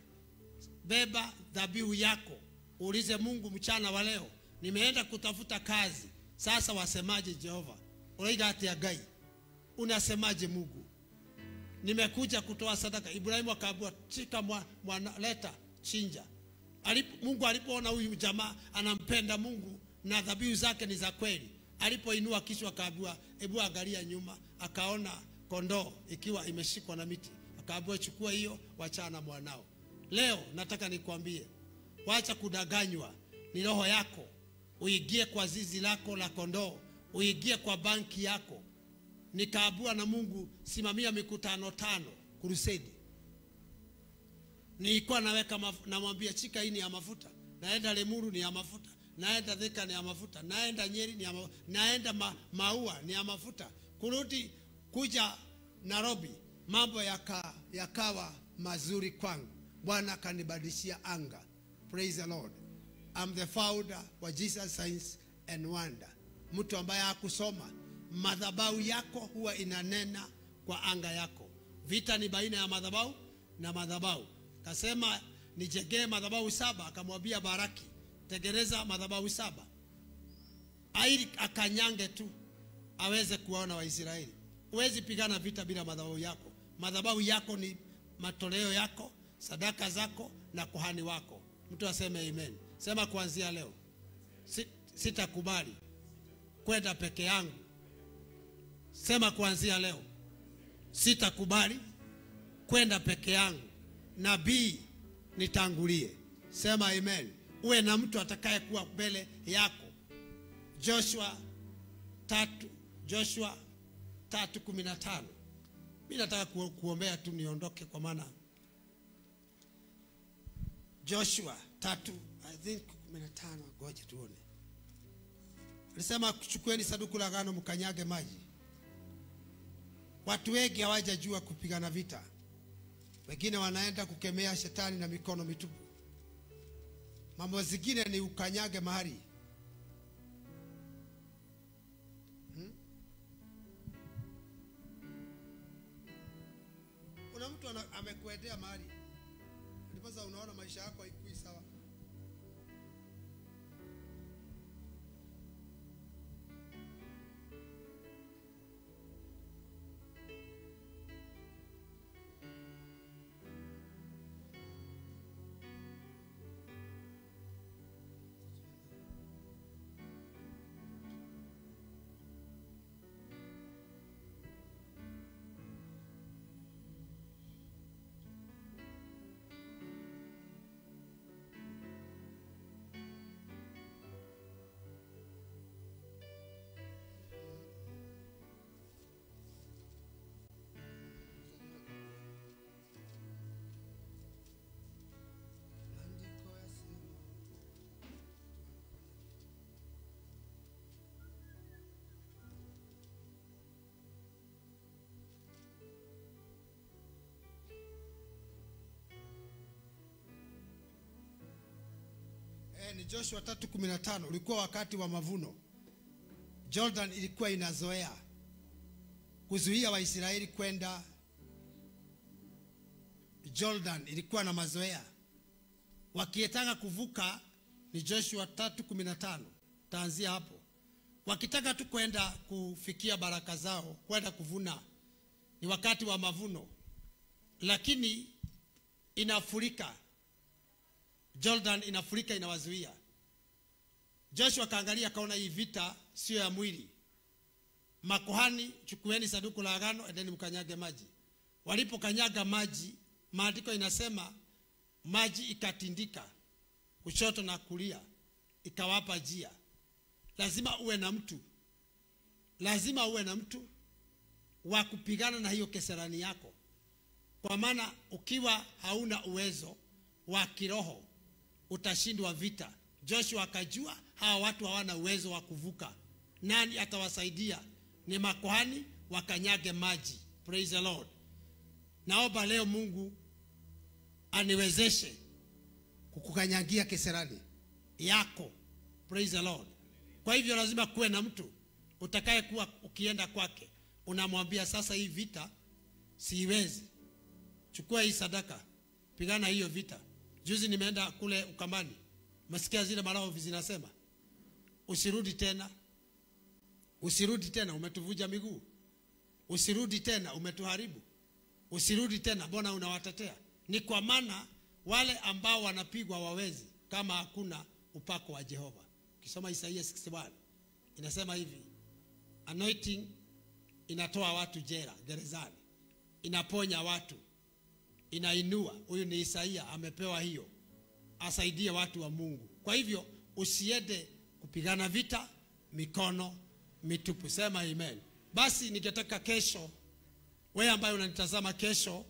beba dhabihu yako, uulize Mungu mchana wa leo, nimeenda kutafuta kazi. Sasa wasemaje Jehova? Oiga ati ya gai. Unasemaje Mungu? Nimekuja kutoa sadaka. Ibrahimu akaambiwa chika leta chinja. Mungu alipoona huyu jamaa anampenda Mungu na dhabihu zake ni za kweli, alipoinua kichwa akaambiwa hebu angalia nyuma, akaona kondoo ikiwa imeshikwa na miti. Akaambiwa chukua hiyo, wachana mwanao. Leo nataka nikwambie, wacha kudanganywa. Ni roho yako, uingie kwa zizi lako la kondoo, uingie kwa banki yako. Nikaambiwa na Mungu simamia mikutano 5 crusade. Nilikuwa naweka namwambia chika hii ni ya mafuta, naenda Lemuru ni ya mafuta, naenda Thika ni ya mafuta, naenda Nyeri ni ya mafuta, naenda Maua ni ya mafuta. Kurudi kuja Nairobi mambo yakawa mazuri kwangu. Bwana kanibadilishia anga. Praise the Lord. I'm the founder wa Jesus Signs and Wonder. Mtu ambaye hakusoma, madhabahu yako huwa inanena kwa anga yako. Vita ni baina ya madhabahu na madhabahu. Kasema nijengee madhabahu 7, akamwambia Baraki tengeneza madhabahu 7. Aili akanyange tu aweze kuona Waisraeli. Huwezi pigana vita bila madhabahu yako. Madhabahu yako ni matoleo yako, sadaka zako na kuhani wako. Mtu aseme amen. Sema kuanzia leo sitakubali kwenda peke yangu. Sema kuanzia leo sitakubali kwenda peke yangu. Nabii nitangulie. Sema amen. Uwe na mtu atakaye kuwa mbele yako. Joshua 3:15. Mimi nataka kuombea tu niondoke kwa maana Joshua 3:15, ngoja tuone. Alisema chukueni sanduku la agano mkanyage maji. Watu wengi hawajajua kupigana vita. Wengine wanaenda kukemea shetani na mikono mitupu. Mambo zingine ni ukanyage mahali. Kuna mtu amekuendea mahali, ndiposa unaona maisha yako haikui sawa. Ni Joshua 3:15. Ulikuwa wakati wa mavuno. Jordan ilikuwa inazoea kuzuia Waisraeli kwenda. Jordan ilikuwa na mazoea. Wakitaka kuvuka ni Joshua 3:15. Taanzia hapo. Wakitaka tu kwenda kufikia baraka zao, kwenda kuvuna, ni wakati wa mavuno. Lakini inafurika. Jordan inafurika, inawazuia. Joshua kaangalia kaona hii vita sio ya mwili. Makuhani, chukueni sanduku la agano, endeni mkanyage maji. Walipokanyaga maji, maandiko inasema maji ikatindika kushoto na kulia, ikawapa njia. Lazima uwe na mtu. Lazima uwe na mtu wa kupigana na hiyo keserani yako. Kwa maana ukiwa hauna uwezo wa kiroho utashindwa vita. Joshua akajua hawa watu hawana uwezo wa kuvuka. Nani atawasaidia? Ni makuhani wakanyage maji. Praise the Lord. Naomba leo Mungu aniwezeshe kukukanyagia keserani yako. Praise the Lord. Kwa hivyo lazima kuwe na mtu utakaye kuwa ukienda kwake unamwambia sasa hii vita siwezi. Chukua hii sadaka, pigana hiyo vita. Juzi nimeenda kule Ukambani. Masikia zile marao zinasema usirudi tena. Usirudi tena, umetuvuja miguu. Usirudi tena, umetuharibu. Usirudi tena, mbona unawatetea? Ni kwa maana wale ambao wanapigwa wawezi kama hakuna upako wa Jehova. Ukisoma Isaia 61 inasema hivi, anointing inatoa watu jela, gerezani. Inaponya watu, inainua. Huyu ni Isaia, amepewa hiyo asaidie watu wa Mungu. Kwa hivyo usiende kupigana vita mikono mitupu. Sema amen. Basi ningetaka kesho, wewe ambaye unanitazama kesho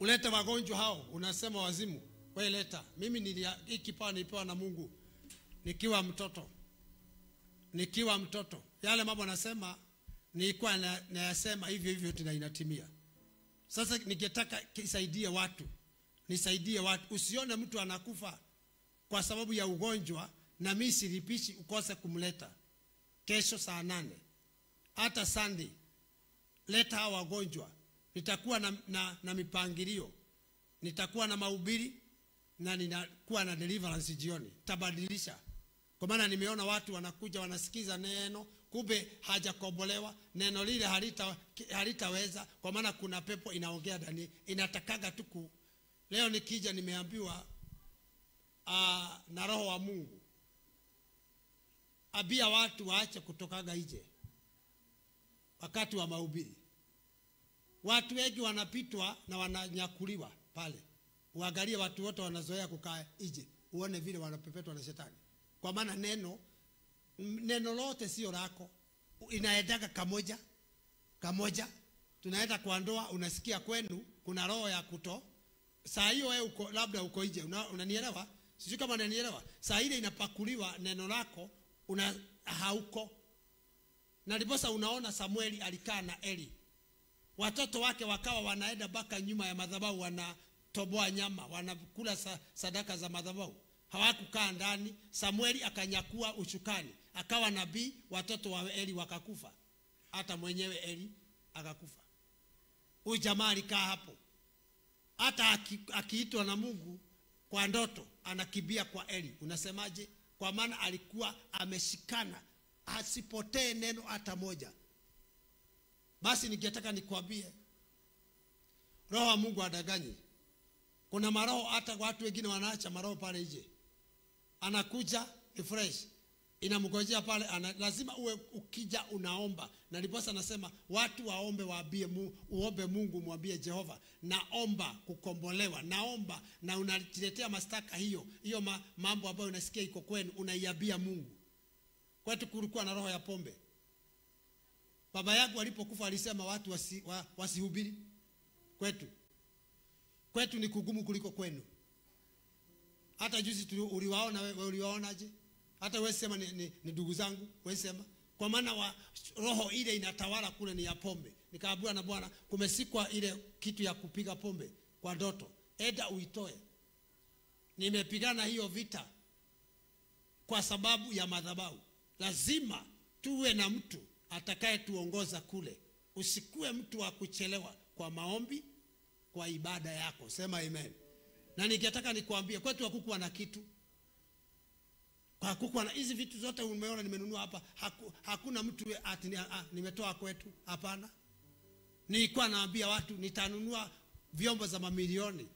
ulete wagonjwa hao, unasema wazimu, wewe leta. Mimi hii kipawa nilipewa na Mungu nikiwa mtoto. Yale mambo nasema nilikuwa nayasema hivyo tena inatimia. Sasa ningetaka nisaidie watu. Usione mtu anakufa kwa sababu ya ugonjwa na mimi silipishi ukose kumleta. Kesho saa 8 hata Sunday leta hao wagonjwa. Nitakuwa na mipangilio, nitakuwa na mahubiri na ninakuwa na deliverance jioni. Tabadilisha. Kwa maana nimeona watu wanakuja wanasikiza neno, kumbe hajakombolewa, neno lile halitaweza, kwa maana kuna pepo inaongea ndani, inatakaga tu. Leo nikija nimeambiwa na Roho wa Mungu, abia watu waache kutokaga nje wakati wa mahubiri. Watu wengi wanapitwa na wananyakuliwa pale. Uangalie watu wote wanazoea kukaa nje, uone vile wanapepetwa na shetani. Kwa maana neno lote sio lako, inaendaga kamoja. Tunaenda kwa ndoa, unasikia kwenu kuna roho ya kuto. Saa hiyo wewe labda uko nje, unanielewa? Sijui kama unanielewa. Saa ile inapakuliwa neno lako, hauko. Na ndiposa unaona Samueli alikaa na Eli. Watoto wake wakawa wanaenda mpaka nyuma ya madhabahu, wanatoboa nyama, wanakula sadaka za madhabahu. Hawakukaa ndani. Samueli akanyakua ushukani, akawa nabii, watoto wa Eli wakakufa. Hata mwenyewe Eli akakufa. Huyu jamaa alikaa hapo. Hata akiitwa na Mungu kwa ndoto anakimbia kwa Eli. Unasemaje? Kwa maana alikuwa ameshikana asipotee neno hata moja. Basi ningetaka nikwambie, Roho wa Mungu adanganye. Kuna maroho, hata watu wengine wanaacha maroho pale nje. Anakuja ni fresh, inamgojea pale, lazima uwe ukija unaomba. Na ndiposa nasema watu waombe, uombe Mungu, mwambie Jehova, naomba kukombolewa, naomba, na unaletea mastaka hiyo mambo ambayo unasikia iko kwenu, unaiambia Mungu. Kwetu kulikuwa na roho ya pombe. Baba yangu alipokufa alisema watu wasihubiri. Kwetu ni kugumu kuliko kwenu. Hata juzi uliwaona, wewe uliwaonaje? Hata wewe sema ni ndugu zangu, wewe sema. Kwa maana roho ile inatawala kule ni ya pombe. Nikaambiwa na Bwana, kumesikwa ile kitu ya kupiga pombe kwa ndoto, eda uitoe. Nimepigana hiyo vita kwa sababu ya madhabahu. Lazima tuwe na mtu atakaye tuongoza kule. Usikue mtu wa kuchelewa kwa maombi, kwa ibada yako. Sema amen. Na ningetaka nikwambie, kwetu hakukuwa na kitu. Kwa hakukuwa na hizi vitu zote umeona nimenunua hapa. Hakuna mtu nimetoa kwetu. Hapana. Nilikuwa naambia watu nitanunua vyombo za mamilioni.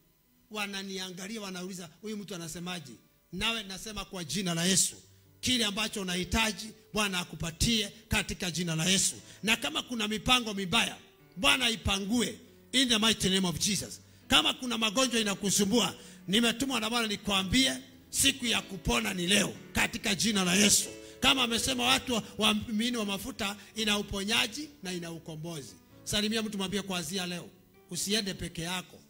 Wananiangalia, wanauliza huyu mtu anasemaje? Nawe nasema kwa jina la Yesu, kile ambacho unahitaji Bwana akupatie katika jina la Yesu. Na kama kuna mipango mibaya, Bwana ipangue in the mighty name of Jesus. Kama kuna magonjwa inakusumbua, nimetumwa na Bwana nikwambie siku ya kupona ni leo katika jina la Yesu. Kama amesema watu waamini wa mafuta, ina uponyaji na ina ukombozi. Salimia mtu, mwambie kuanzia leo usiende peke yako.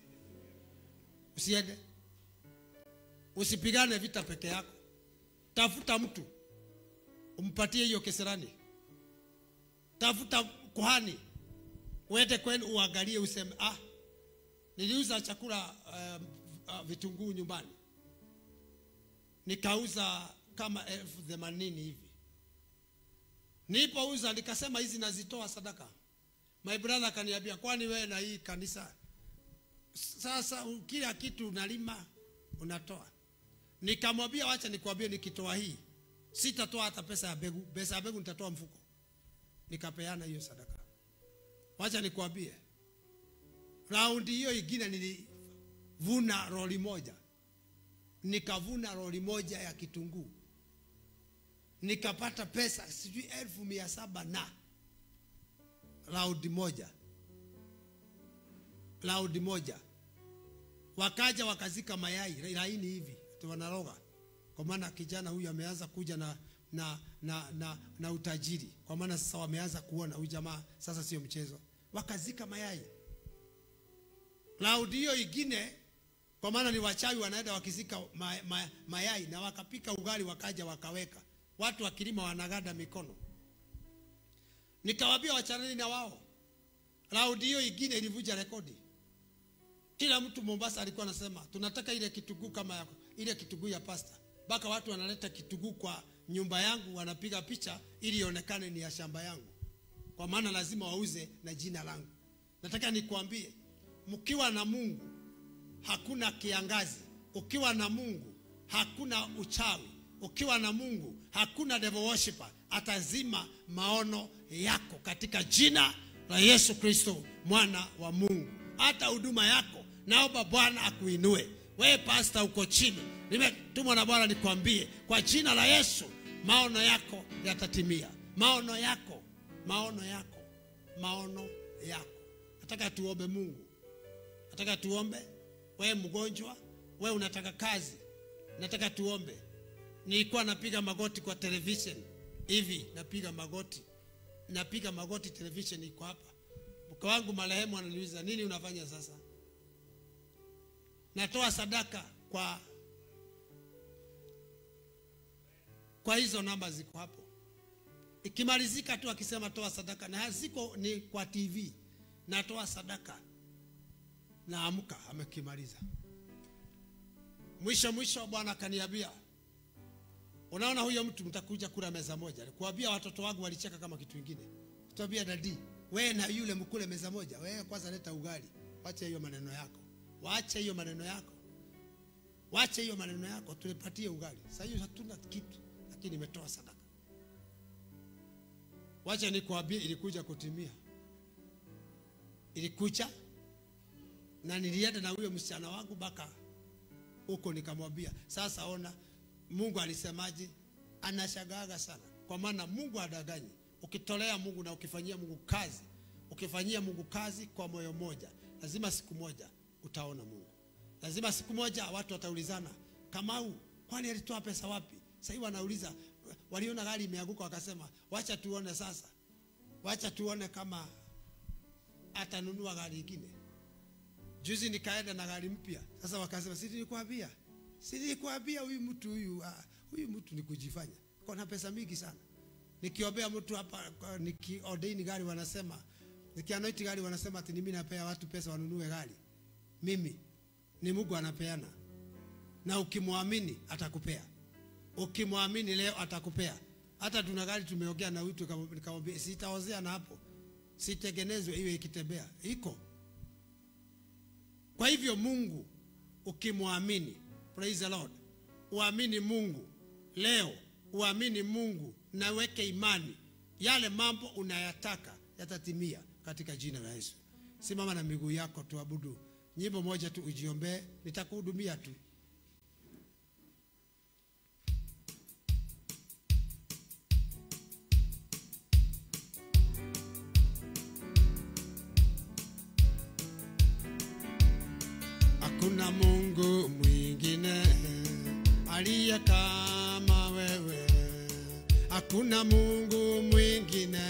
Usiende. Usipigane vita peke yako. Tafuta mtu umpatie hiyo keserani. Tafuta kuhani, uende kwenu uangalie, useme niliuza chakula vitunguu nyumbani, nikauza kama 80,000 hivi. Nilipouza nikasema hizi nazitoa sadaka. My brother akaniambia, kwani wewe na hii kanisa sasa kila kitu unalima unatoa? Nikamwambia, wacha nikwambie, nikitoa hii sitatoa hata pesa ya begu. Pesa ya begu nitatoa mfuko. Nikapeana hiyo sadaka. Wacha nikwambie, raundi hiyo ingine nilivuna roli moja. Nikavuna roli moja ya kitunguu. Nikapata pesa sijui 1,700 na raundi moja. Wakaja wakazika mayai laini hivi, wanaroga. Kwa maana kijana huyu ameanza kuja na utajiri. Kwa maana sasa wameanza kuona huyu jamaa sasa sio mchezo. Wakazika mayai Raundi hiyo ingine, kwa maana ni wachawi wanaenda wakizika mayai na wakapika ugali wakaja wakaweka. Watu wakilima wanagada mikono. Nikawaambia wachaneni na wao. Raundi hiyo ingine ilivunja rekodi. Kila mtu Mombasa alikuwa anasema tunataka ile kituguu kama ile kituguu ya pasta. Baka watu wanaleta kituguu kwa nyumba yangu, wanapiga picha ili ionekane ni ya shamba yangu. Kwa maana lazima wauze na jina langu. Nataka nikuambie, mkiwa na Mungu hakuna kiangazi. Ukiwa na Mungu hakuna uchawi. Ukiwa na Mungu hakuna devil worshiper atazima maono yako katika jina la Yesu Kristo mwana wa Mungu. Hata huduma yako naomba Bwana akuinue. Wewe pastor uko chini, nimetumwa na Bwana nikwambie kwa jina la Yesu maono yako yatatimia. Maono yako. Nataka tuombe Mungu. Nataka tuombe. Wewe mgonjwa, wewe unataka kazi, nataka tuombe. Nilikuwa napiga magoti kwa television hivi, napiga magoti television iko hapa. Mke wangu marehemu ananiuliza, nini unafanya sasa? Natoa sadaka kwa hizo namba ziko hapo. Ikimalizika tu akisema toa sadaka, na haziko ni kwa TV, natoa sadaka. Naamka amekimaliza. Mwisho Bwana akaniambia, unaona huyo mtu mtakuja kula meza moja. Kuambia watoto wangu walicheka kama kitu kingine. Tuambia dadi, wewe na yule mkule meza moja. Wewe kwanza leta ugali. Waache hiyo maneno yako. Waache hiyo maneno yako. Tulipatie ugali. Sasa hiyo hatuna kitu, lakini nimetoa sadaka. Wacha nikuambie ilikuja kutimia. Ilikuja na nilienda na huyo msichana wangu baka huko, nikamwambia sasa ona Mungu alisemaje. Anashagaga sana, kwa maana Mungu hadanganyi. Ukitolea Mungu na ukifanyia Mungu kazi kwa moyo moja, lazima siku moja utaona Mungu. Lazima siku moja watu wataulizana, Kamau kwani alitoa pesa wapi? Sasa hivi wanauliza, waliona gari imeanguka wakasema wacha tuone sasa. Wacha tuone kama atanunua gari nyingine. Juzi nikaenda na gari mpya. Sasa wakasema si nilikwambia huyu mtu ni kujifanya. Kuna pesa mingi sana. Nikiombea mtu hapa, nikiodaini gari wanasema, nikianoiti gari wanasema ati mimi napea watu pesa wanunue gari. Mimi ni Mungu anapeana. Na ukimwamini atakupea. Ukimwamini leo atakupea. Hata tuna gari tumeongea na mtu nikamwambia sitaozea na hapo. Sitengenezwe iwe ikitembea. Iko. Kwa hivyo Mungu ukimwamini, praise the Lord. Uamini Mungu leo, uamini Mungu na weke imani. Yale mambo unayataka yatatimia katika jina la Yesu. Simama na miguu yako tuabudu. Nyimbo moja tu ujiombee, nitakuhudumia tu. Hakuna Mungu mwingine aliye kama wewe. Hakuna Mungu mwingine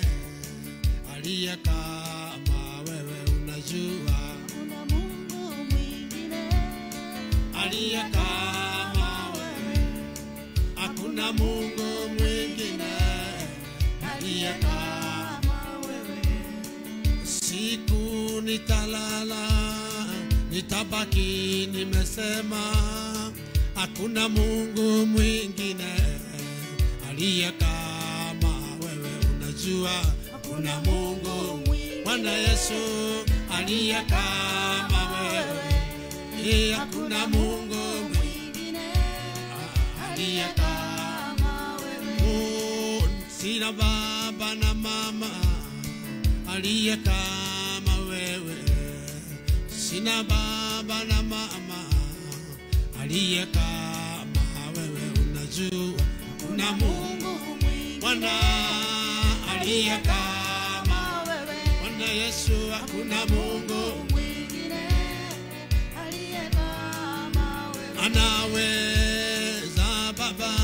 aliye kama wewe. Unajua hakuna Mungu mwingine aliye kama wewe. Hakuna Mungu mwingine aliye kama wewe. Siku nitalala nitabaki nimesema hakuna Mungu mwingine aliye kama wewe. Unajua hakuna Mungu Bwana Yesu aliye kama wewe. Hakuna Mungu mwingine aliye kama wewe. Sina baba na mama aliye kama wewe. Sina baba na mama aliye kama wewe. Unajua kuna Mungu Bwana aliye kama wewe. Bwana Yesu hakuna Mungu mwingine aliye kama wewe. Anaweza Baba,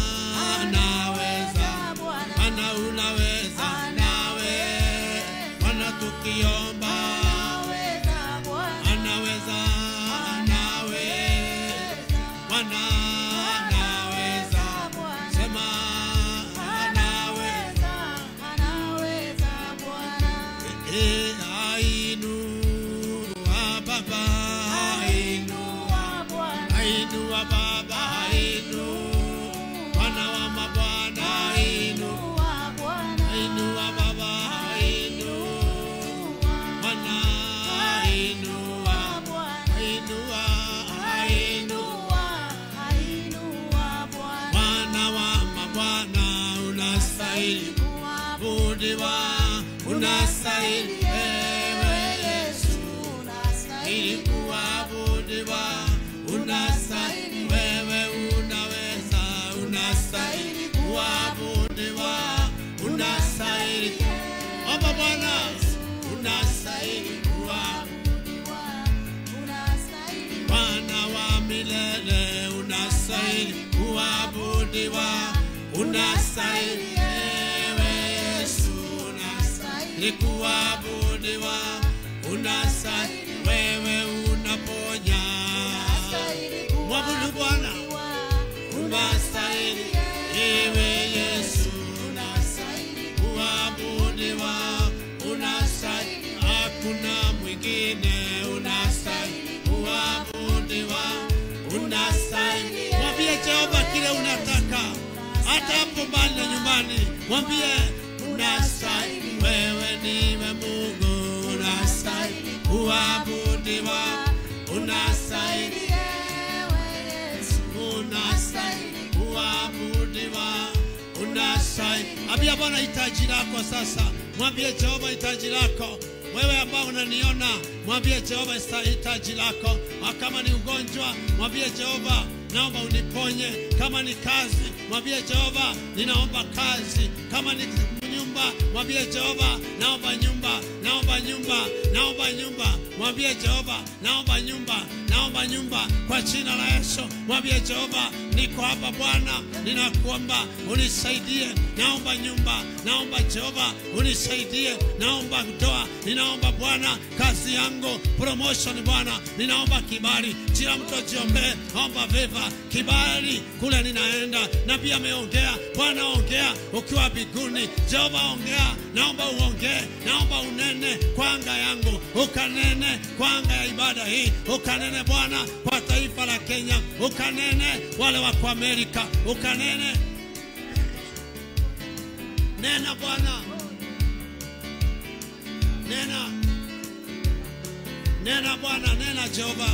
anaweza Bwana, unaweza nawe Bwana tukiomba anaweza Ainua Baba, ainua Bwana, ainua Baba, ainua Bwana wa mabwana, ainua Bwana, ainua Baba, ainua Bwana, ainua Bwana, ainua Bwana wa mabwana, unastahili kuabudiwa, unastahili ewe Yesu, unastahili kuabudiwa, unastahili wewe, unaweza, unastahili kuabudiwa, unastahili Baba Bwana, unastahili kuabudiwa, unastahili Bwana wa milele, unastahili kuabudiwa, unastahili ewe Yesu, unastahili kuabudiwa, unastahili wewe, unaponya, mwabudu Bwana, unastahili ewe Yesu, unastahili kuabudiwa, unastahili, hakuna mwingine, unastahili kuabudiwa, unastahili. Mwambie Jehova kile unataka, hata hapo mbali na nyumbani, mwambie unastahili, wewe niwe Mungu, unastahili kuabudiwa, unastahili ewe Yesu, unastahili kuabudiwa, unastahili. Ambia Bwana hitaji lako sasa, mwambie Jehova hitaji lako. Wewe ambao unaniona, mwambie Jehova hitaji lako. Kama ni ugonjwa, mwambie Jehova naomba uniponye. Kama ni kazi, mwambie Jehova ninaomba kazi. Kama ni nyumba, mwambie Jehova naomba nyumba, naomba nyumba, naomba nyumba. Mwambie Jehova naomba nyumba, naomba nyumba kwa jina la Yesu. Mwambie Jehova niko hapa Bwana, ninakuomba unisaidie, naomba nyumba, naomba Jehova unisaidie, naomba ndoa, ninaomba Bwana kazi yangu, promotion Bwana, ninaomba kibali. Kila mtu ajiombe, omba viva kibali kule ninaenda. Nabii ameongea, Bwana ongea ukiwa biguni. Jehova ongea, naomba uongee, naomba unene kwa anga yangu, ukanene kwa anga ya ibada hii, ukanene Bwana kwa taifa la Kenya, ukanene wale wa kwa Amerika, ukanene. Nena Bwana, nena, nena Bwana, nena Jehova,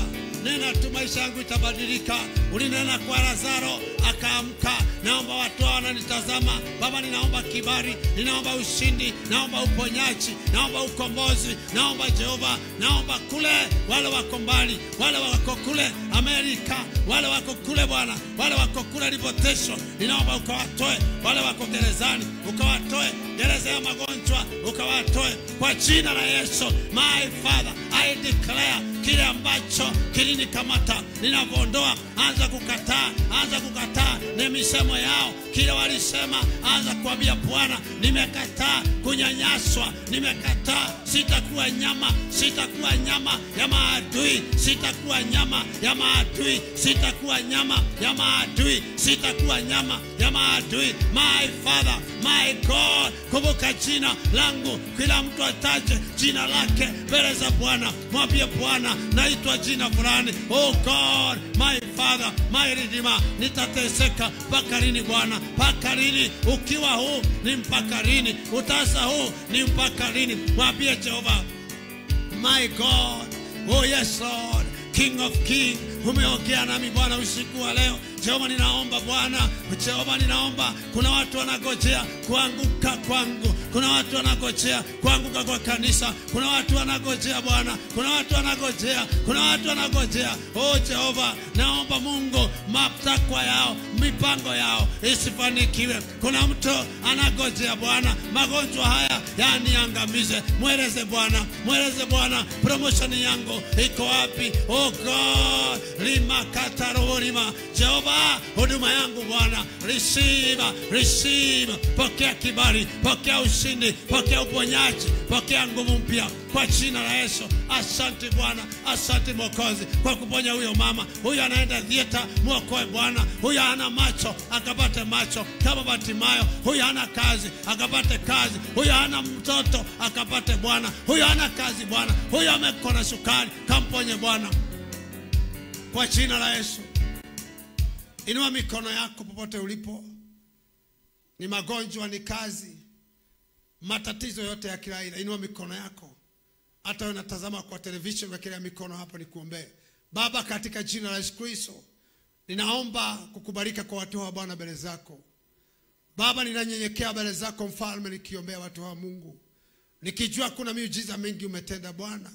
nena tu maisha yangu itabadilika. Ulinena kwa Lazaro akaamka. Naomba watu wananitazama Baba, ninaomba kibali, ninaomba ushindi, naomba uponyaji, naomba ukombozi, naomba Jehova, naomba kule wale wako mbali, wale wako kule Amerika, wale wako kule Bwana, wale wako kule deportation, ninaomba ukawatoe. Wale wako gerezani, ukawatoe gereza ya magonjwa, ukawatoe kwa jina la Yesu. My Father, I declare kile ambacho kilinikamata ninavyoondoa, anza kukataa, anza kukataa ni misemo yao. Kile walisema, anza kuambia Bwana nimekataa kunyanyaswa, nimekataa, sitakuwa nyama, sitakuwa nyama ya maadui, sitakuwa nyama ya maadui, sitakuwa nyama ya maadui, sitakuwa nyama ya maadui. My Father, my God, kumbuka jina langu, kila mtu ataje jina lake mbele za Bwana. Mwambie Bwana naitwa jina fulani. Oh God, my Father, my Redeemer, nitateseka mpaka lini Bwana? Mpaka lini? Ukiwa huu ni mpaka lini? Utasa huu ni mpaka lini? Mwambie Jehova, my God, oh yes Lord, King of Kings, umeongea nami Bwana usiku wa leo. Jehova ninaomba Bwana, Jehova ninaomba, kuna watu wanagojea kuanguka kwangu, kuna watu wanagojea kuanguka kwa kanisa, kuna watu wanagojea Bwana, kuna watu wanagojea, kuna watu wanagojea. Oh Jehova, naomba Mungu matakwa yao, mipango yao isifanikiwe. Kuna mtu anagojea Bwana magonjwa haya yaniangamize. Mweleze Bwana, mweleze Bwana promotion yangu iko wapi? Oh God, lima katarorima. Jehova, huduma yangu Bwana, receive, receive, pokea kibali, pokea ushindi, pokea uponyaji, pokea nguvu mpya kwa jina la Yesu. Asante Bwana, asante Mwokozi kwa kuponya huyo mama. Huyo anaenda theater, mwokoe Bwana. Huyo hana macho, akapate macho kama Bartimayo. Huyo hana kazi, akapate kazi. Huyo hana mtoto, akapate Bwana. Huyo hana kazi Bwana. Huyo amekona sukari, kamponye Bwana kwa jina la Yesu. Inua mikono yako popote ulipo. Ni magonjwa, ni kazi, matatizo yote ya kila aina, inua mikono yako. Hata unatazama kwa television, wekelea mikono hapo nikuombee. Baba, katika jina la Yesu Kristo, ninaomba kukubarika kwa watu wa Bwana mbele zako. Baba, ninanyenyekea mbele zako Mfalme, nikiombea watu wa Mungu, nikijua kuna miujiza mingi umetenda Bwana.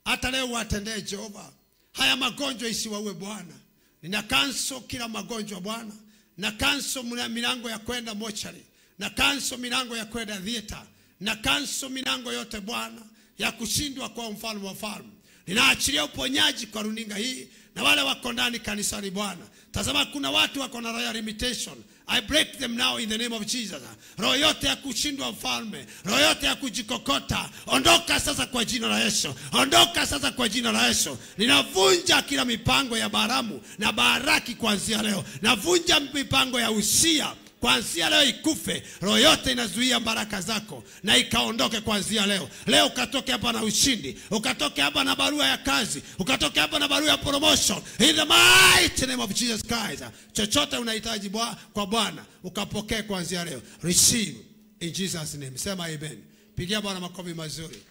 Hata leo watendee Jehova. Haya magonjwa isiwaue Bwana. Nina cancel kila magonjwa Bwana. Na cancel milango ya kwenda mochari. Na cancel milango ya kwenda theater. Na cancel milango yote Bwana ya kushindwa kwa Mfalme wa falme. Ninaachilia uponyaji kwa runinga hii na wale wako ndani kanisani Bwana. Tazama kuna watu wako na royal limitation. I break them now in the name of Jesus. Roho yote ya kushindwa Mfalme, roho yote ya kujikokota, ondoka sasa kwa jina la Yesu. Ondoka sasa kwa jina la Yesu. Ninavunja kila mipango ya Baramu na Baraki kuanzia leo. Navunja mipango ya Usia kuanzia leo ikufe. Roho yote inazuia baraka zako na ikaondoke kuanzia leo. Leo ukatoke hapa na ushindi, ukatoke hapa na barua ya kazi, ukatoke hapa na barua ya promotion in the mighty name of Jesus Christ. Chochote unahitaji kwa Bwana ukapokee kuanzia leo. Receive in Jesus name. Sema amen. Pigia Bwana makofi mazuri.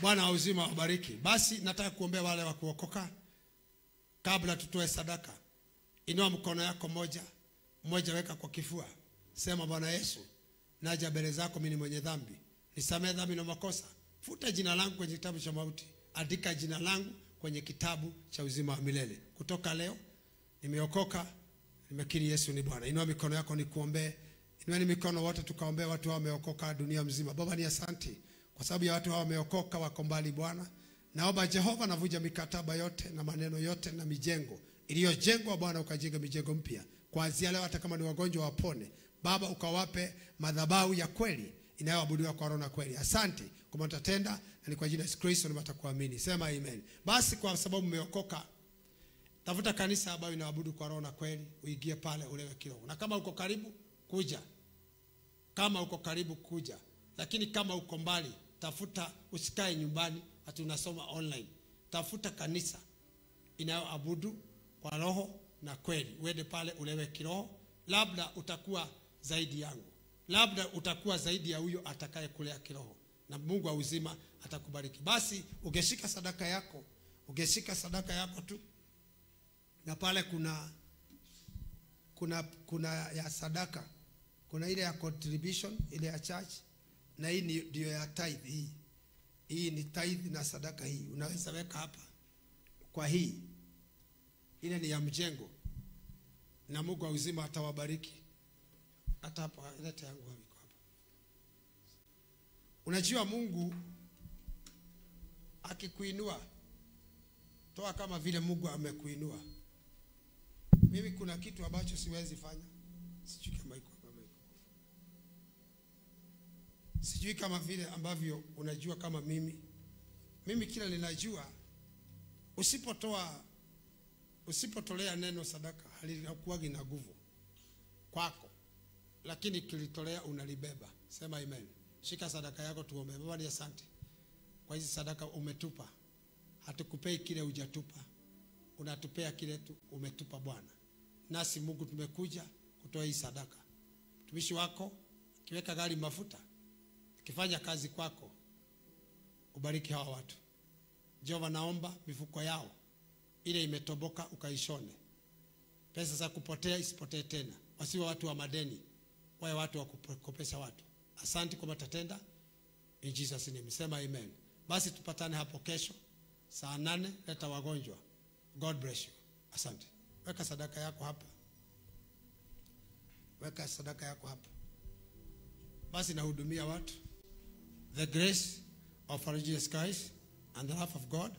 Bwana wa uzima wabariki. Basi nataka kuombea wale wa kuokoka kabla tutoe sadaka. Inua mkono yako mmoja weka kwa kifua. Sema, Bwana Yesu, naja mbele zako, mimi ni mwenye dhambi. Nisamehe dhambi na makosa. Futa jina langu kwenye kitabu cha mauti. Andika jina langu kwenye kitabu cha uzima wa milele. Kutoka leo nimeokoka, nimekiri Yesu ni Bwana. Inua mikono yako nikuombee. Inueni mikono wote tukaombea watu hao wameokoka dunia mzima. Baba, ni asante kwa sababu ya watu hao wameokoka, wako mbali Bwana. Naomba Jehova, navunja mikataba yote na maneno yote na mijengo iliyojengwa Bwana, ukajenga mijengo mpya. Kuanzia leo hata kama ni wagonjwa wapone. Baba, ukawape madhabahu ya kweli inayoabudiwa kwa roho na kweli. Asante kwa mtatenda, na ni kwa jina la Yesu Kristo nimetakuamini. Sema amen. Basi kwa sababu umeokoka, tafuta kanisa ambayo inaabudu kwa roho na kweli, uingie pale ulewe kiroho. Na kama uko karibu kuja. Kama uko karibu kuja. Lakini kama uko mbali, tafuta, usikae nyumbani ati unasoma online. Tafuta kanisa inayoabudu kwa roho na kweli. Uende pale ulewe kiroho. Labda utakuwa zaidi yangu. Labda utakuwa zaidi ya huyo atakaye kulea kiroho. Na Mungu wa uzima atakubariki. Basi ungeshika sadaka yako. Ungeshika sadaka yako tu. Na pale kuna ya sadaka. Kuna ile ya contribution, ile ya church. Na hii ndio ya tithe hii. Hii ni tithe na sadaka hii. Unaweza weka hapa. Kwa hii. Ile ni ya mjengo. Na Mungu wa uzima atawabariki. Hata hapa leta yangu hapo. Unajua Mungu akikuinua, toa kama vile Mungu amekuinua. Mimi kuna kitu ambacho siwezi fanya. Sijui kama iko kama iko. Sijui kama vile ambavyo unajua kama mimi. Mimi kila ninajua usipotolea neno sadaka halikuwa na nguvu kwako, lakini kilitolea unalibeba. Sema amen. Shika sadaka yako tuombe. Baba, ni asante kwa hizi sadaka umetupa. Hatukupei kile hujatupa, unatupea kile umetupa Bwana. Nasi Mungu tumekuja kutoa hii sadaka. Mtumishi wako kiweka gari mafuta, kifanya kazi kwako, ubariki hawa watu. Jehova, naomba mifuko yao ile imetoboka ukaishone. Pesa za kupotea isipotee tena. Wasiwe watu wa madeni, wawe watu wa kukopesha watu. Asante kwa matatenda. In Jesus name. Sema amen. Basi tupatane hapo kesho saa 8. Leta wagonjwa. God bless you. Asante. Weka sadaka yako hapa. Weka sadaka yako hapa. Basi nahudumia watu. The grace of our Jesus Christ and the love of God